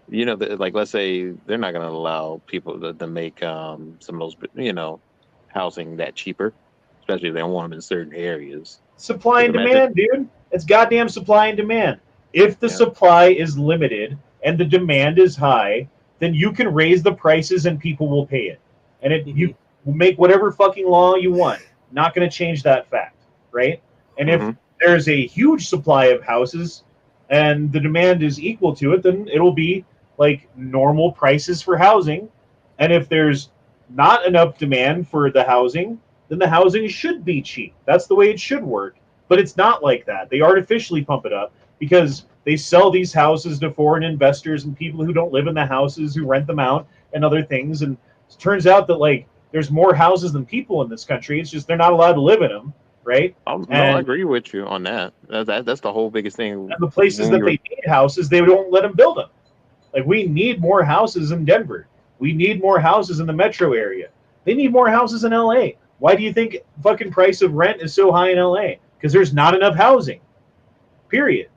like let's say they're not going to allow people to make some of those housing that cheaper, especially if they don't want them in certain areas. Supply and demand, dude. It's goddamn supply and demand. If the supply is limited and the demand is high, then you can raise the prices and people will pay it. And you make whatever fucking law you want. Not going to change that fact, right? And if there's a huge supply of houses and the demand is equal to it, then it'll be like normal prices for housing. And if there's not enough demand for the housing, then the housing should be cheap. That's the way it should work. But it's not like that. They artificially pump it up because they sell these houses to foreign investors and people who don't live in the houses, who rent them out and other things. And it turns out that like there's more houses than people in this country. It's just they're not allowed to live in them, right? I agree with you on that. That's the whole biggest thing. And the places that they need houses, they don't let them build them. Like we need more houses in Denver. We need more houses in the metro area. They need more houses in LA. Why do you think fucking price of rent is so high in LA? Because there's not enough housing. Period.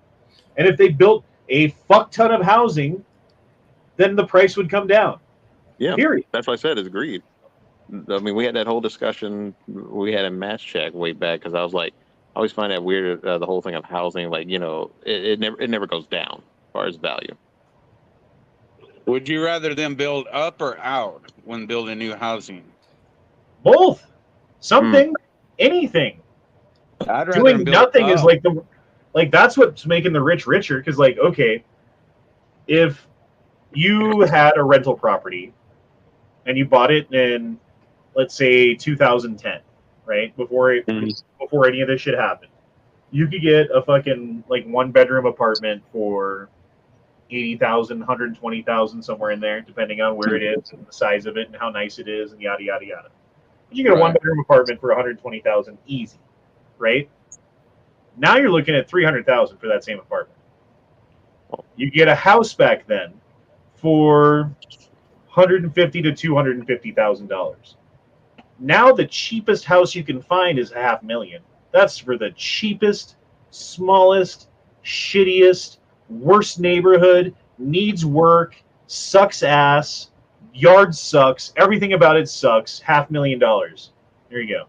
And if they built a fuck ton of housing, then the price would come down. Yeah, period. That's what I said. Is greed. I mean, we had that whole discussion we had in Match Check way back because I was like, I always find that weird. The whole thing of housing, like it never goes down as far as value. Would you rather them build up or out when building new housing? Both. Something, anything. I'd rather Doing them build nothing up. is like that's what's making the rich richer. Because like, okay, if you had a rental property and you bought it in, let's say 2010, right before any of this shit happened, you could get a fucking like 1-bedroom apartment for 80,000, 120,000, somewhere in there, depending on where it is and the size of it and how nice it is and yada yada yada. But you get a 1-bedroom apartment for 120,000 easy, right? Now you're looking at 300,000 for that same apartment. You get a house back then for $150,000 to $250,000. Now the cheapest house you can find is $500,000. That's for the cheapest, smallest, shittiest, worst neighborhood, needs work, sucks ass, yard sucks, everything about it sucks. $500,000. There you go.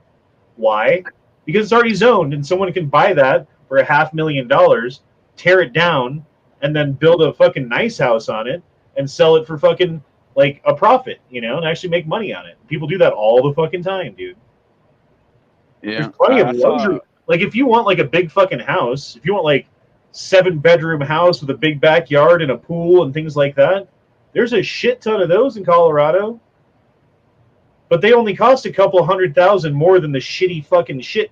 Why? Because it's already zoned, and someone can buy that for $500,000, tear it down, and then build a fucking nice house on it and sell it for fucking like a profit, and actually make money on it. People do that all the fucking time, dude. Yeah, there's plenty of luxury. Like if you want like a big fucking house, if you want like 7-bedroom house with a big backyard and a pool and things like that, there's a shit ton of those in Colorado. But they only cost a couple $100,000 more than the shitty fucking shit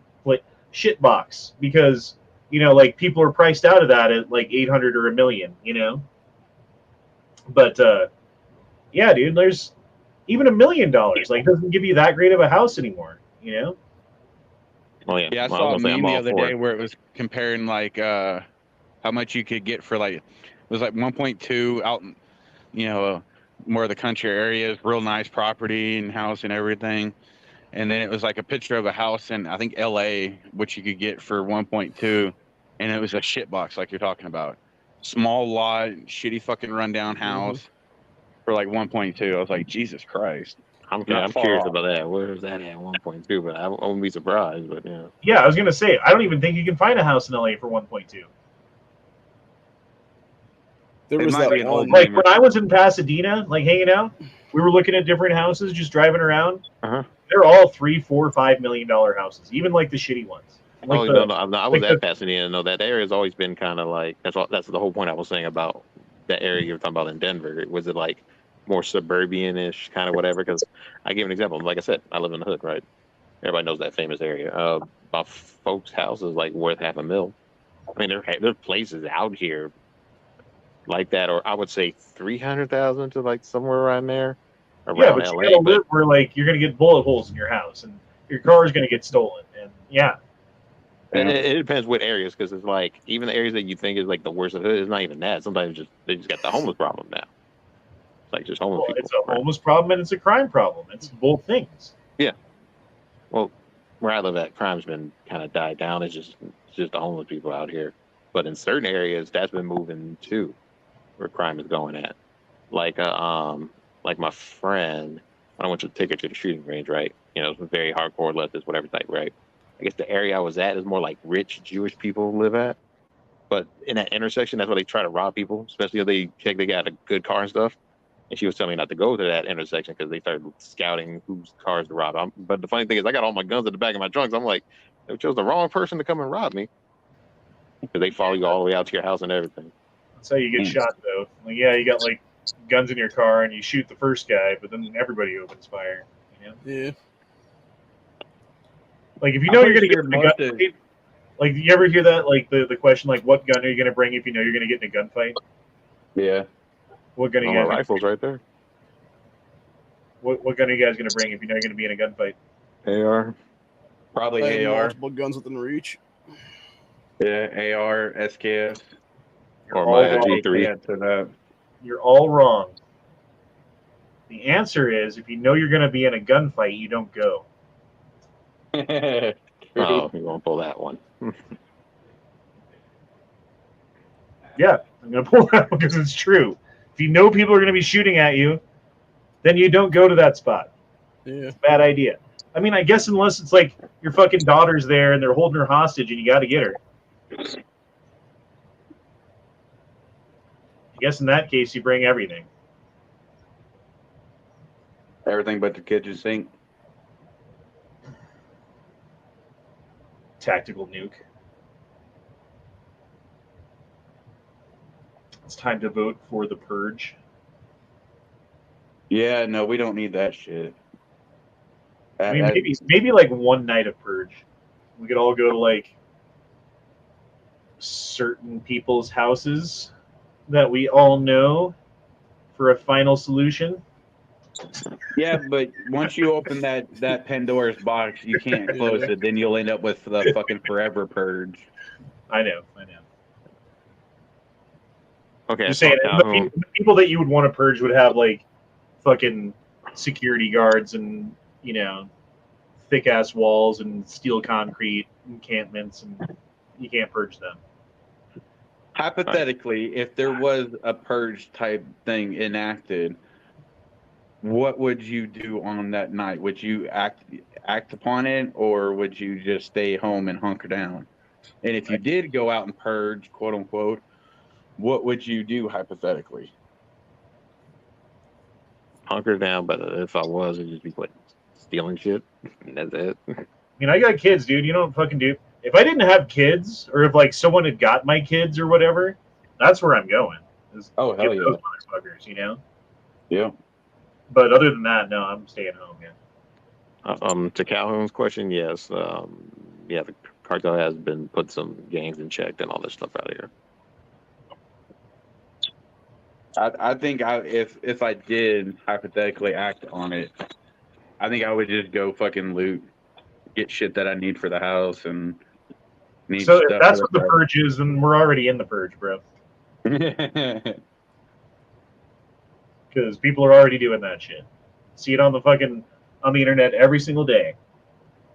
box because like people are priced out of that at like 800 or $1 million, But yeah, dude, there's even $1 million like doesn't give you that great of a house anymore, Oh yeah. Yeah, I saw a meme the other day where it was comparing like how much you could get for like it was like 1.2 out in more of the country areas, real nice property and house and everything. And then it was like a picture of a house in I think LA, which you could get for 1.2, and it was a shit box like you're talking about. Small lot, shitty fucking rundown house for like 1.2. I was like, Jesus Christ. I'm curious about that. Where is that at 1.2? But I wouldn't be surprised. But yeah. Yeah, I was gonna say I don't even think you can find a house in LA for 1.2. There was that one. Like when I was in Pasadena, like hanging out, we were looking at different houses, just driving around. They're all $3, $4, $5 million houses, even like the shitty ones. Like no, I was at Pasadena. No, that area has always been kind of like that's the whole point I was saying about that area you were talking about in Denver. Was it like more suburban-ish kind of whatever? Because I give an example. Like I said, I live in the hood, right? Everybody knows that famous area. My folks' house is like worth $500,000. I mean, there are places out here like that, or I would say 300,000 to like somewhere around there. Yeah, but you gotta live where like you're gonna get bullet holes in your house and your car is gonna get stolen, and yeah. It depends what areas, because it's like even the areas that you think is like the worst of it is not even that. Sometimes they just got the homeless problem now. It's like just homeless people. It's a homeless problem and it's a crime problem. It's both things. Yeah. Well, where I live at, crime's been kind of died down. It's just the homeless people out here. But in certain areas, that's been moving too, where crime is going at. Like my friend, when I went to take her to the shooting range, right? It's a very hardcore leftist, whatever type, right? I guess the area I was at is more like rich Jewish people live at. But in that intersection, that's where they try to rob people, especially if they check they got a good car and stuff. And she was telling me not to go to that intersection because they started scouting whose cars to rob. But the funny thing is, I got all my guns in the back of my trunk. So I'm like, they chose the wrong person to come and rob me. Because they follow you all the way out to your house and everything. That's how you get shot, though. Like, yeah, you got like guns in your car and you shoot the first guy, but then everybody opens fire. Yeah. Like if you know you're gonna get in a gunfight, like you ever hear that? Like the question, like what gun are you gonna bring if you know you're gonna get in a gunfight? Yeah. What gun are you guys? Rifles right there. What gun are you guys gonna bring if you know you're gonna be in a gunfight? AR. Probably AR. Multiple guns within reach. Yeah, AR, SKS. Or my G3. You're all wrong. The answer is if you know you're gonna be in a gunfight, you don't go. Oh, you won't pull that one. Yeah, I'm going to pull it out because it's true. If you know people are going to be shooting at you, then you don't go to that spot. Yeah. It's a bad idea. I mean, I guess unless it's like your fucking daughter's there and they're holding her hostage and you got to get her. I guess in that case, you bring everything. Everything but the kitchen sink. Tactical nuke. It's time to vote for the purge. Yeah, no, we don't need that shit. I mean, maybe like one night of purge. We could all go to like certain people's houses that we all know for a final solution. Yeah, but once you open that Pandora's box, you can't close it. Then you'll end up with the fucking forever purge. I know. Okay, Just saying, the people that you would want to purge would have like fucking security guards and, you know, thick ass walls and steel concrete encampments, and you can't purge them. Hypothetically, if there was a purge type thing enacted, what would you do on that night? Would you act upon it, or would you just stay home and hunker down? And if you did go out and purge, quote unquote, what would you do hypothetically? Hunker down, but if I was, it'd just be like stealing shit. And that's it. I mean, I got kids, dude. You know what fucking do? If I didn't have kids, or if like someone had got my kids or whatever, that's where I'm going. Oh, hell yeah. Those motherfuckers, you know? Yeah. But other than that, no, I'm staying home, man. To Calhoun's question, yes. Yeah, the cartel has been put some gangs in check and all this stuff out here. I think if I did hypothetically act on it, I think I would just go fucking loot, get shit that I need for the house, and need so stuff. If that's what the purge is, then we're already in the purge, bro. Because people are already doing that shit. See it on the internet every single day.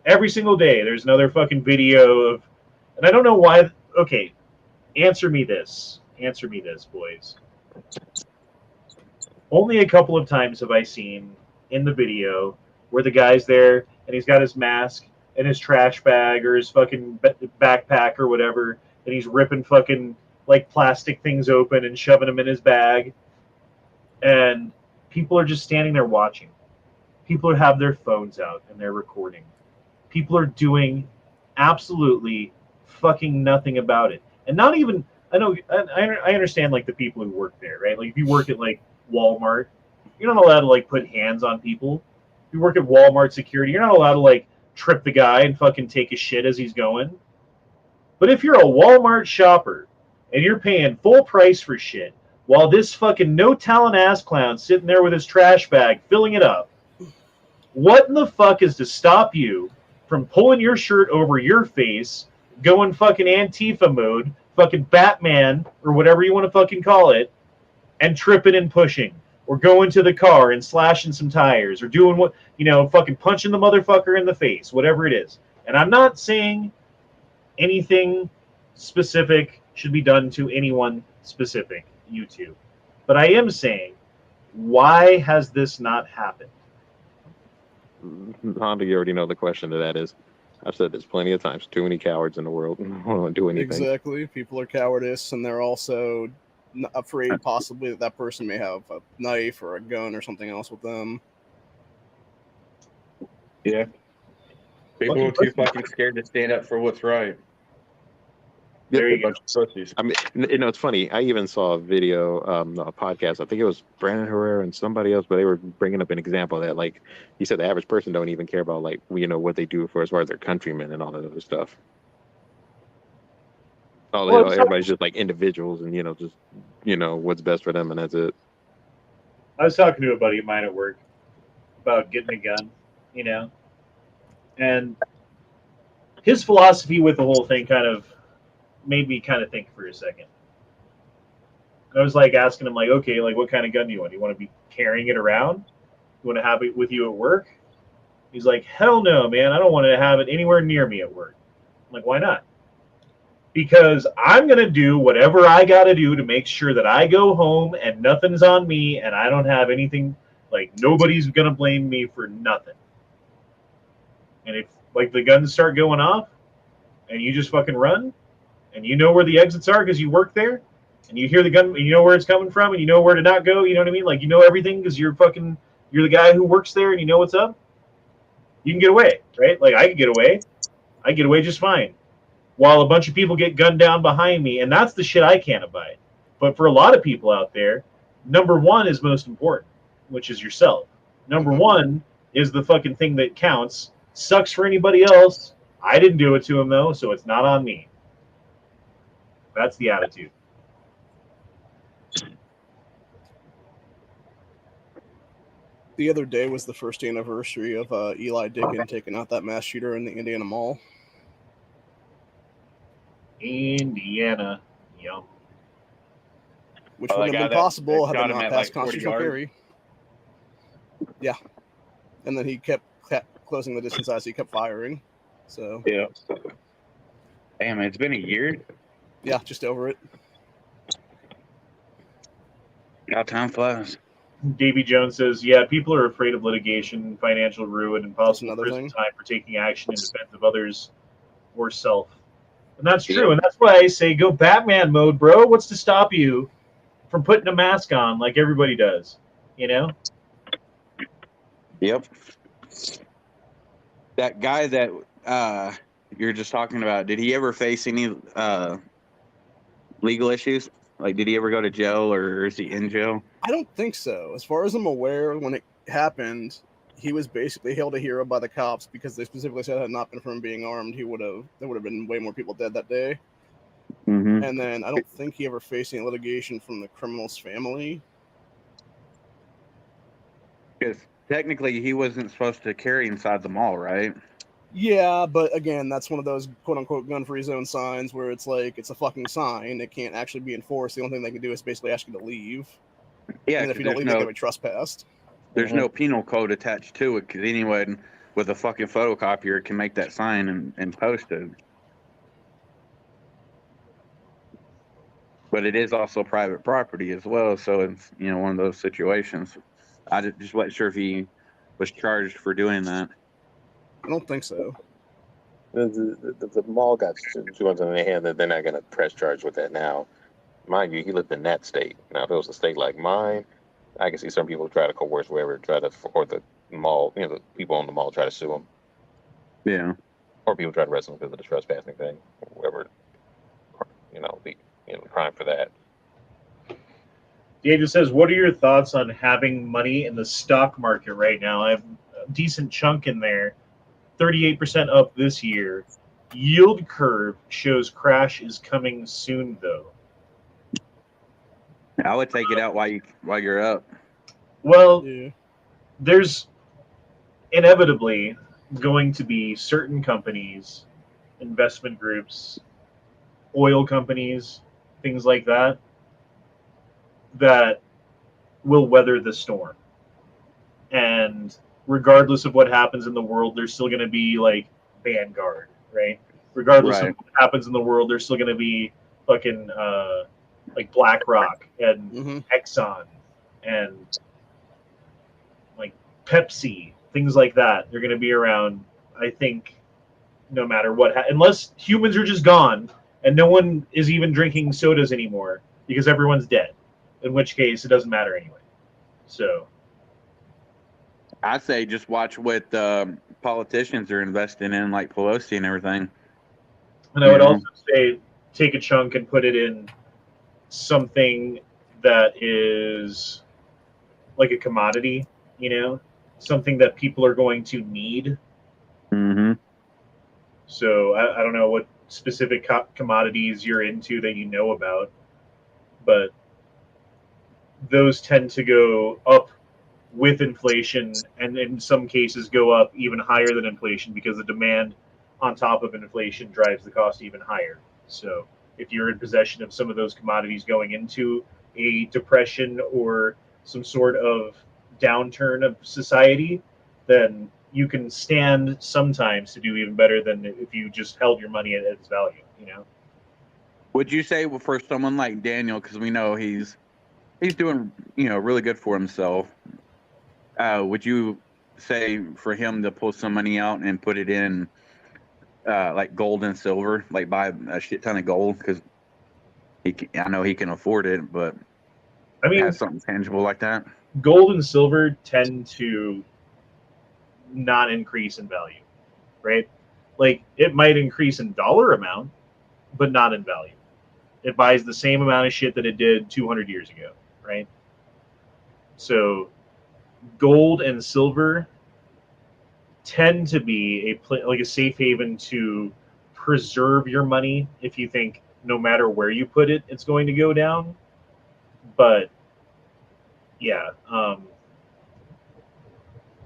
Every single day, there's another fucking video of, and I don't know why. Okay, answer me this, boys. Only a couple of times have I seen in the video where the guy's there and he's got his mask and his trash bag or his fucking backpack or whatever, and he's ripping fucking like plastic things open and shoving them in his bag, and people are just standing there watching. People have their phones out and they're recording. People are doing absolutely fucking nothing about it, and not even. I understand like the people who work there, right? Like if you work at like Walmart, you're not allowed to like put hands on people. If you work at Walmart security, you're not allowed to like trip the guy and fucking take a shit as he's going. But if you're a Walmart shopper and you're paying full price for shit, while this fucking no talent ass clown sitting there with his trash bag filling it up, what in the fuck is to stop you from pulling your shirt over your face, going fucking Antifa mode, fucking Batman or whatever you want to fucking call it, and tripping and pushing, or going to the car and slashing some tires, or doing what, you know, fucking punching the motherfucker in the face, whatever it is. And I'm not saying anything specific should be done to anyone specific, YouTube. But I am saying, why has this not happened? Honda, you already know the question to that is. I've said this plenty of times. Too many cowards in the world don't want to do anything. Exactly. People are cowardice, and they're also afraid possibly that person may have a knife or a gun or something else with them. Yeah. People are too fucking scared to stand up for what's right. There you go. I mean, you know, it's funny. I even saw a video, a podcast. I think it was Brandon Herrera and somebody else, but they were bringing up an example that, like, he said the average person don't even care about, like, you know, what they do for as far as their countrymen and all that other stuff. Oh, well, you know, everybody's just like individuals, and you know, just what's best for them, and that's it. I was talking to a buddy of mine at work about getting a gun, you know, and his philosophy with the whole thing kind of made me kind of think for a second. I was like asking him, like, okay, like what kind of gun do you want? Do you want to be carrying it around? You want to have it with you at work? He's like, hell no, man. I don't want to have it anywhere near me at work. I'm like, why not? because I'm going to do whatever I got to do to make sure that I go home and nothing's on me and I don't have anything, like nobody's going to blame me for nothing. And if like the guns start going off and you just fucking run and you know where the exits are because you work there and you hear the gun, you know where it's coming from and you know where to not go, you know what I mean? Like you know everything because you're the guy who works there and you know what's up. You can get away, right? Like I could get away. I get away just fine. While a bunch of people get gunned down behind me, and that's the shit I can't abide. But for a lot of people out there, number one is most important, which is yourself. Number one is the fucking thing that counts. Sucks for anybody else. I didn't do it to him, though, so it's not on me. That's the attitude. The other day was the first anniversary of Eli Dickens taking out that mass shooter in the Indiana Mall. Indiana, yep. Which wouldn't have been possible had it not passed constitutional carry. Yeah. And then he kept closing the distance as he kept firing. So yeah. Damn, it's been a year. Yeah, just over it. How time flies. Davy Jones says, yeah, people are afraid of litigation, financial ruin, and possible prison time for taking action in defense of others or self. And that's true, and that's why I say go Batman mode, bro. What's to stop you from putting a mask on like everybody does, you know? Yep. That guy that you're just talking about, did he ever face any legal issues? Like, did he ever go to jail, or is he in jail? I don't think so. As far as I'm aware, when it happened, he was basically hailed a hero by the cops because they specifically said had it not been for him being armed, there would have been way more people dead that day. Mm-hmm. And then I don't think he ever faced any litigation from the criminal's family. Because technically he wasn't supposed to carry inside the mall, right? Yeah, but again, that's one of those quote-unquote gun-free zone signs where it's like, it's a fucking sign. It can't actually be enforced. The only thing they can do is basically ask you to leave. Yeah, and if you don't leave, they can be trespassed. There's no penal code attached to it, because anyone with a fucking photocopier can make that sign and post it. But it is also private property as well, so it's, you know, one of those situations. I just wasn't sure if he was charged for doing that. I don't think so. The mall got two ones in their hand that they're not going to press charge with that now. Mind you, he lived in that state. Now, if it was a state like mine, I can see some people try to coerce whoever, or the mall, you know, the people on the mall try to sue him. Yeah. Or people try to arrest him because of the trespassing thing, or whoever, you know, the crime for that. David says, what are your thoughts on having money in the stock market right now? I have a decent chunk in there, 38% up this year. Yield curve shows crash is coming soon, though. I would take it out while you're up. Well, there's inevitably going to be certain companies, investment groups, oil companies, things like that, that will weather the storm. And regardless of what happens in the world, there's still going to be like Vanguard, right? Regardless of what happens in the world, there's still going to be fucking like BlackRock and Exxon and like Pepsi, things like that. They're going to be around, I think, no matter what, unless humans are just gone and no one is even drinking sodas anymore because everyone's dead, in which case it doesn't matter anyway. So I say just watch what politicians are investing in, like Pelosi and everything. And I would also say take a chunk and put it in something that is like a commodity, you know, something that people are going to need. Mm-hmm. So I don't know what specific commodities you're into that you know about, but those tend to go up with inflation, and in some cases go up even higher than inflation because the demand on top of inflation drives the cost even higher. So if you're in possession of some of those commodities going into a depression or some sort of downturn of society, then you can stand sometimes to do even better than if you just held your money at its value, you know? Would you say for someone like Daniel, because we know he's doing really good for himself, would you say for him to pull some money out and put it in like gold and silver, like buy a shit ton of gold? Because I know he can afford it, but I mean, has something tangible like that. Gold and silver tend to not increase in value, right? Like it might increase in dollar amount, but not in value. It buys the same amount of shit that it did 200 years ago, right? So gold and silver tend to be like a safe haven to preserve your money if you think no matter where you put it, it's going to go down. But yeah,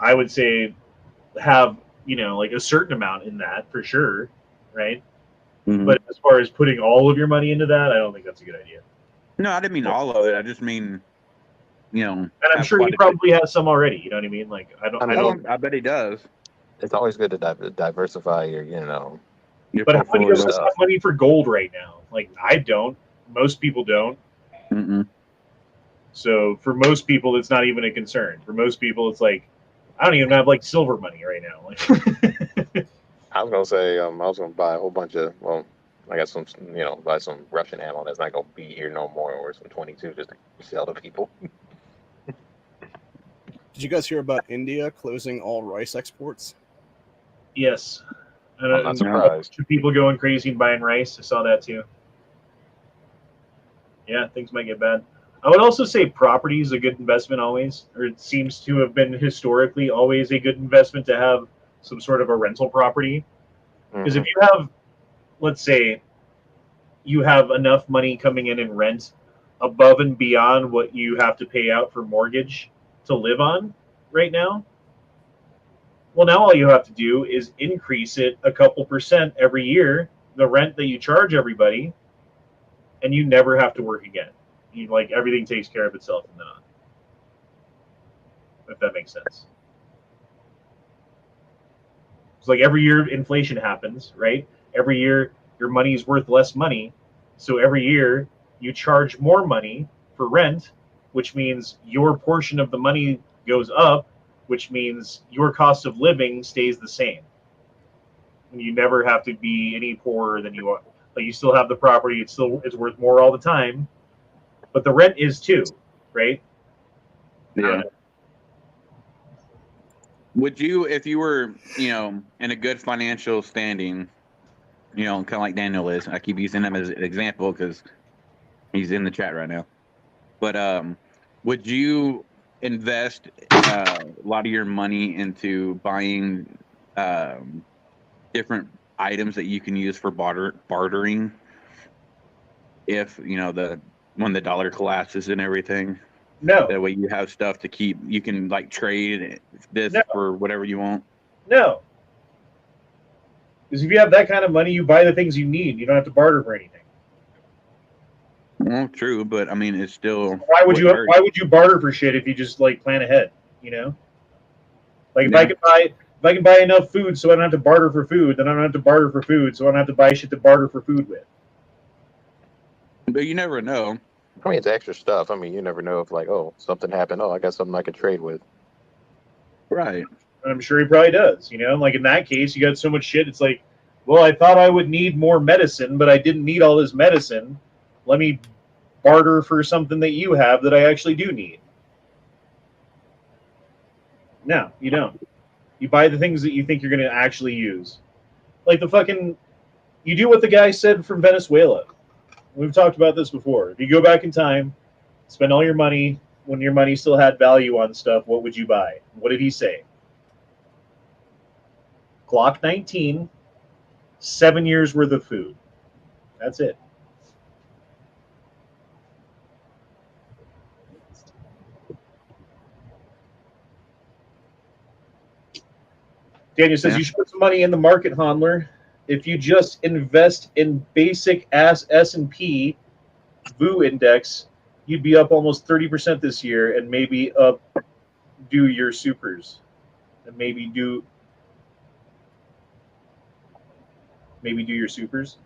I would say have like a certain amount in that for sure, right? Mm-hmm. But as far as putting all of your money into that, I don't think that's a good idea. No, I didn't mean all of it. I just mean, And I'm sure he probably has some already. You know what I mean? Like I bet he does. It's always good to diversify your, But how many of us have money for gold right now? Like I don't. Most people don't. Mm-mm. So for most people, it's not even a concern. For most people, it's like I don't even have like silver money right now. I was gonna say I was gonna buy a whole bunch of I got some buy some Russian ammo that's not gonna be here no more, or some 22 just to sell to people. Did you guys hear about India closing all rice exports? Yes. I'm not surprised. People going crazy and buying rice. I saw that too. Yeah, things might get bad. I would also say property is a good investment always, or it seems to have been historically always a good investment to have some sort of a rental property. Because if you have, let's say, you have enough money coming in rent above and beyond what you have to pay out for mortgage to live on right now, well, now all you have to do is increase it a couple % every year, the rent that you charge everybody, and you never have to work again. You like everything takes care of itself from then on. If that makes sense. It's like every year inflation happens, right? Every year your money is worth less money, so every year you charge more money for rent, which means your portion of the money goes up, which means your cost of living stays the same. And you never have to be any poorer than you are. Like you still have the property, it's worth more all the time, but the rent is too, right? Yeah. Would you, if you were, in a good financial standing, kind of like Daniel is, I keep using him as an example because he's in the chat right now. But would you invest a lot of your money into buying different items that you can use for bartering if, when the dollar collapses and everything? No. That way you have stuff to keep. You can like trade this for whatever you want. No. Because if you have that kind of money, you buy the things you need. You don't have to barter for anything. Well, true, but I mean, it's still. Why would you barter for shit if you just like plan ahead? Like if I can buy enough food so I don't have to barter for food, then I don't have to barter for food, so I don't have to buy shit to barter for food with. But you never know. I mean, it's extra stuff. I mean, you never know if like, something happened. I got something I could trade with. Right. And I'm sure he probably does. Like in that case, you got so much shit. It's like, well, I thought I would need more medicine, but I didn't need all this medicine. Let me barter for something that you have that I actually do need. No, you don't. You buy the things that you think you're going to actually use. Like you do what the guy said from Venezuela. We've talked about this before. If you go back in time, spend all your money when your money still had value on stuff, what would you buy? What did he say? Glock 19, 7 years worth of food. That's it. Daniel says you should put some money in the market, Handler. If you just invest in basic ass S&P VU index, you'd be up almost 30% this year, and maybe do your supers, and maybe do your supers.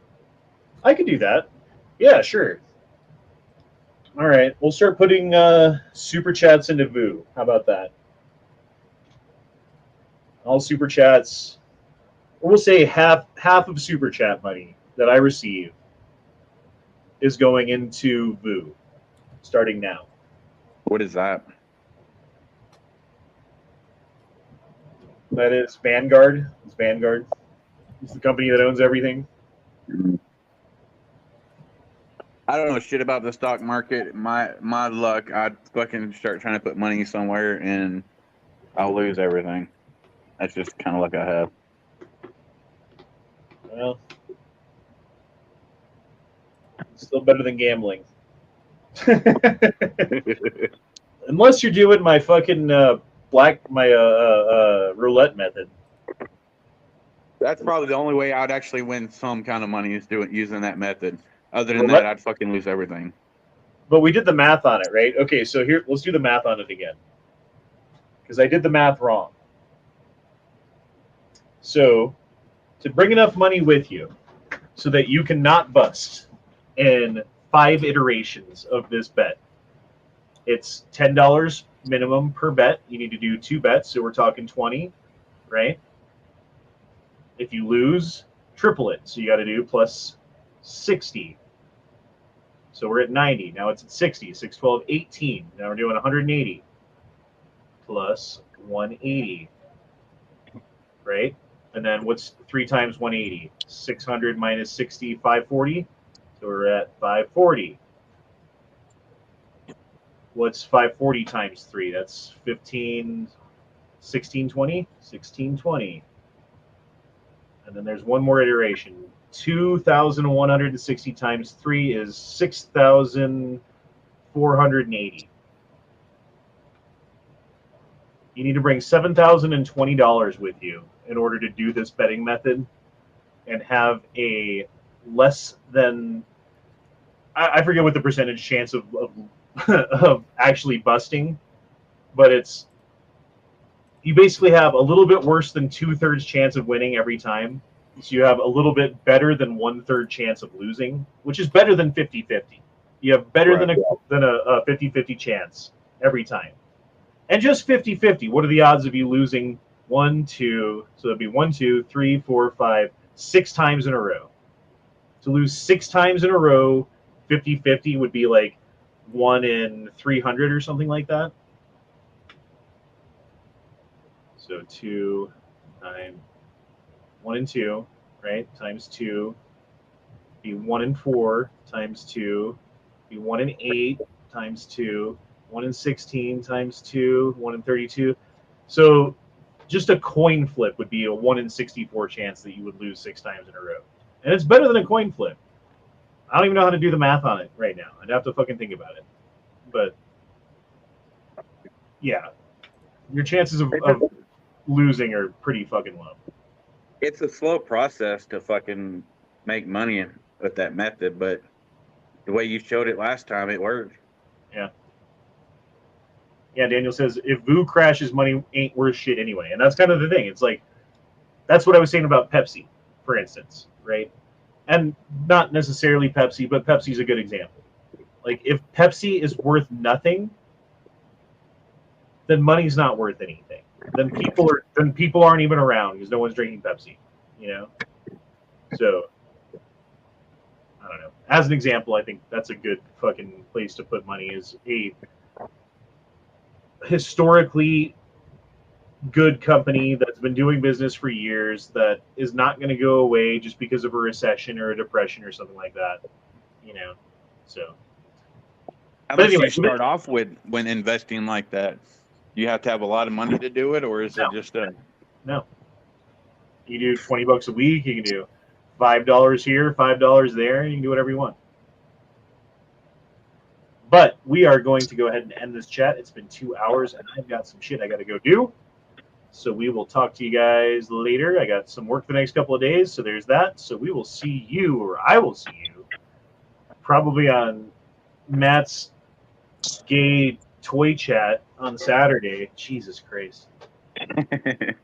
I could do that. Yeah, sure. All right, we'll start putting super chats into Voo. How about that? All super chats, or we'll say half of super chat money that I receive is going into Voo, starting now. What is that? That is Vanguard. It's Vanguard. It's the company that owns everything. I don't know shit about the stock market. My luck, I'd fucking start trying to put money somewhere and I'll lose everything. That's just kind of luck I have. Well, still better than gambling. Unless you're doing my fucking roulette method. That's probably the only way I'd actually win some kind of money is using that method. Other than Roulette? that, I'd fucking lose everything. But we did the math on it, right? Okay, so here, let's do the math on it again. Because I did the math wrong. So, to bring enough money with you so that you can not bust in 5 iterations of this bet, it's $10 minimum per bet. You need to do 2 bets, so we're talking 20, right? If you lose, triple it. So you got to do plus 60. So we're at 90. Now it's at 60. 6, 12, 18. Now we're doing 180 plus 180, right? And then what's 3 times 180? 600 minus 60, 540. So we're at 540. What's 540 times 3? That's 15, 1620? 1620. And then there's one more iteration. 2,160 times 3 is 6,480. You need to bring $7,020 with you in order to do this betting method and have a less than, I forget what the percentage chance of of actually busting, but it's, you basically have a little bit worse than 2/3 chance of winning every time. So you have a little bit better than 1/3 chance of losing, which is better than 50-50. You have better than a 50-50 chance every time. And just 50-50, what are the odds of you losing 1, 2, so it'd be 1, 2, 3, 4, 5, 6 times in a row. To lose 6 times in a row, 50-50 would be like 1 in 300 or something like that. So 2 times 1 in 2, right? Times 2 be 1 in 4 times 2 be 1 in 8 times 2, 1 in 16 times 2, 1 in 32. So just a coin flip would be a 1 in 64 chance that you would lose 6 times in a row. And it's better than a coin flip. I don't even know how to do the math on it right now. I'd have to fucking think about it. But yeah, your chances of losing are pretty fucking low. It's a slow process to fucking make money with that method, but the way you showed it last time, it worked. Yeah. Yeah, Daniel says, if Voo crashes, money ain't worth shit anyway. And that's kind of the thing. It's like, that's what I was saying about Pepsi, for instance, right? And not necessarily Pepsi, but Pepsi's a good example. Like, if Pepsi is worth nothing, then money's not worth anything. Then people aren't even around because no one's drinking Pepsi, you know? So, I don't know. As an example, I think that's a good fucking place to put money, is a historically good company that's been doing business for years that is not going to go away just because of a recession or a depression or something like that, you know? So, how much do you start off with when investing like that? You have to have a lot of money to do it, or is it just a... No. You do $20 a week. You can do $5 here, $5 there. You can do whatever you want. But we are going to go ahead and end this chat. It's been 2 hours, and I've got some shit I got to go do. So we will talk to you guys later. I got some work the next couple of days, so there's that. So we will see you, or I will see you, probably on Matt's gay toy chat on Saturday. Jesus Christ. Are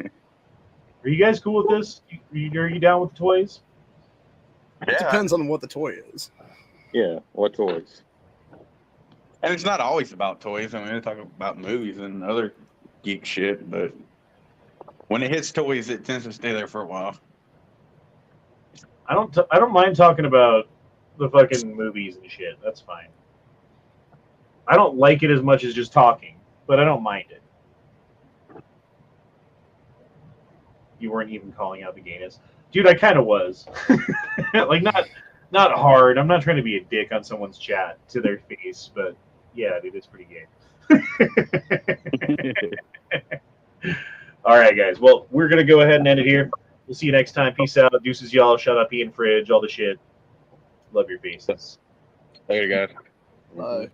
you guys cool with this? Are you down with the toys? It depends on what the toy is. Yeah, what toys? And it's not always about toys. I mean, they talk about movies and other geek shit, but when it hits toys, it tends to stay there for a while. I don't mind talking about the fucking movies and shit. That's fine. I don't like it as much as just talking, but I don't mind it. You weren't even calling out the gayness. Dude, I kind of was. Like, not hard. I'm not trying to be a dick on someone's chat to their face, but yeah, dude, it's pretty gay. All right, guys. Well, we're going to go ahead and end it here. We'll see you next time. Peace out. Deuces, y'all. Shut up, Ian Fridge, all the shit. Love your faces. Later, guys. Bye.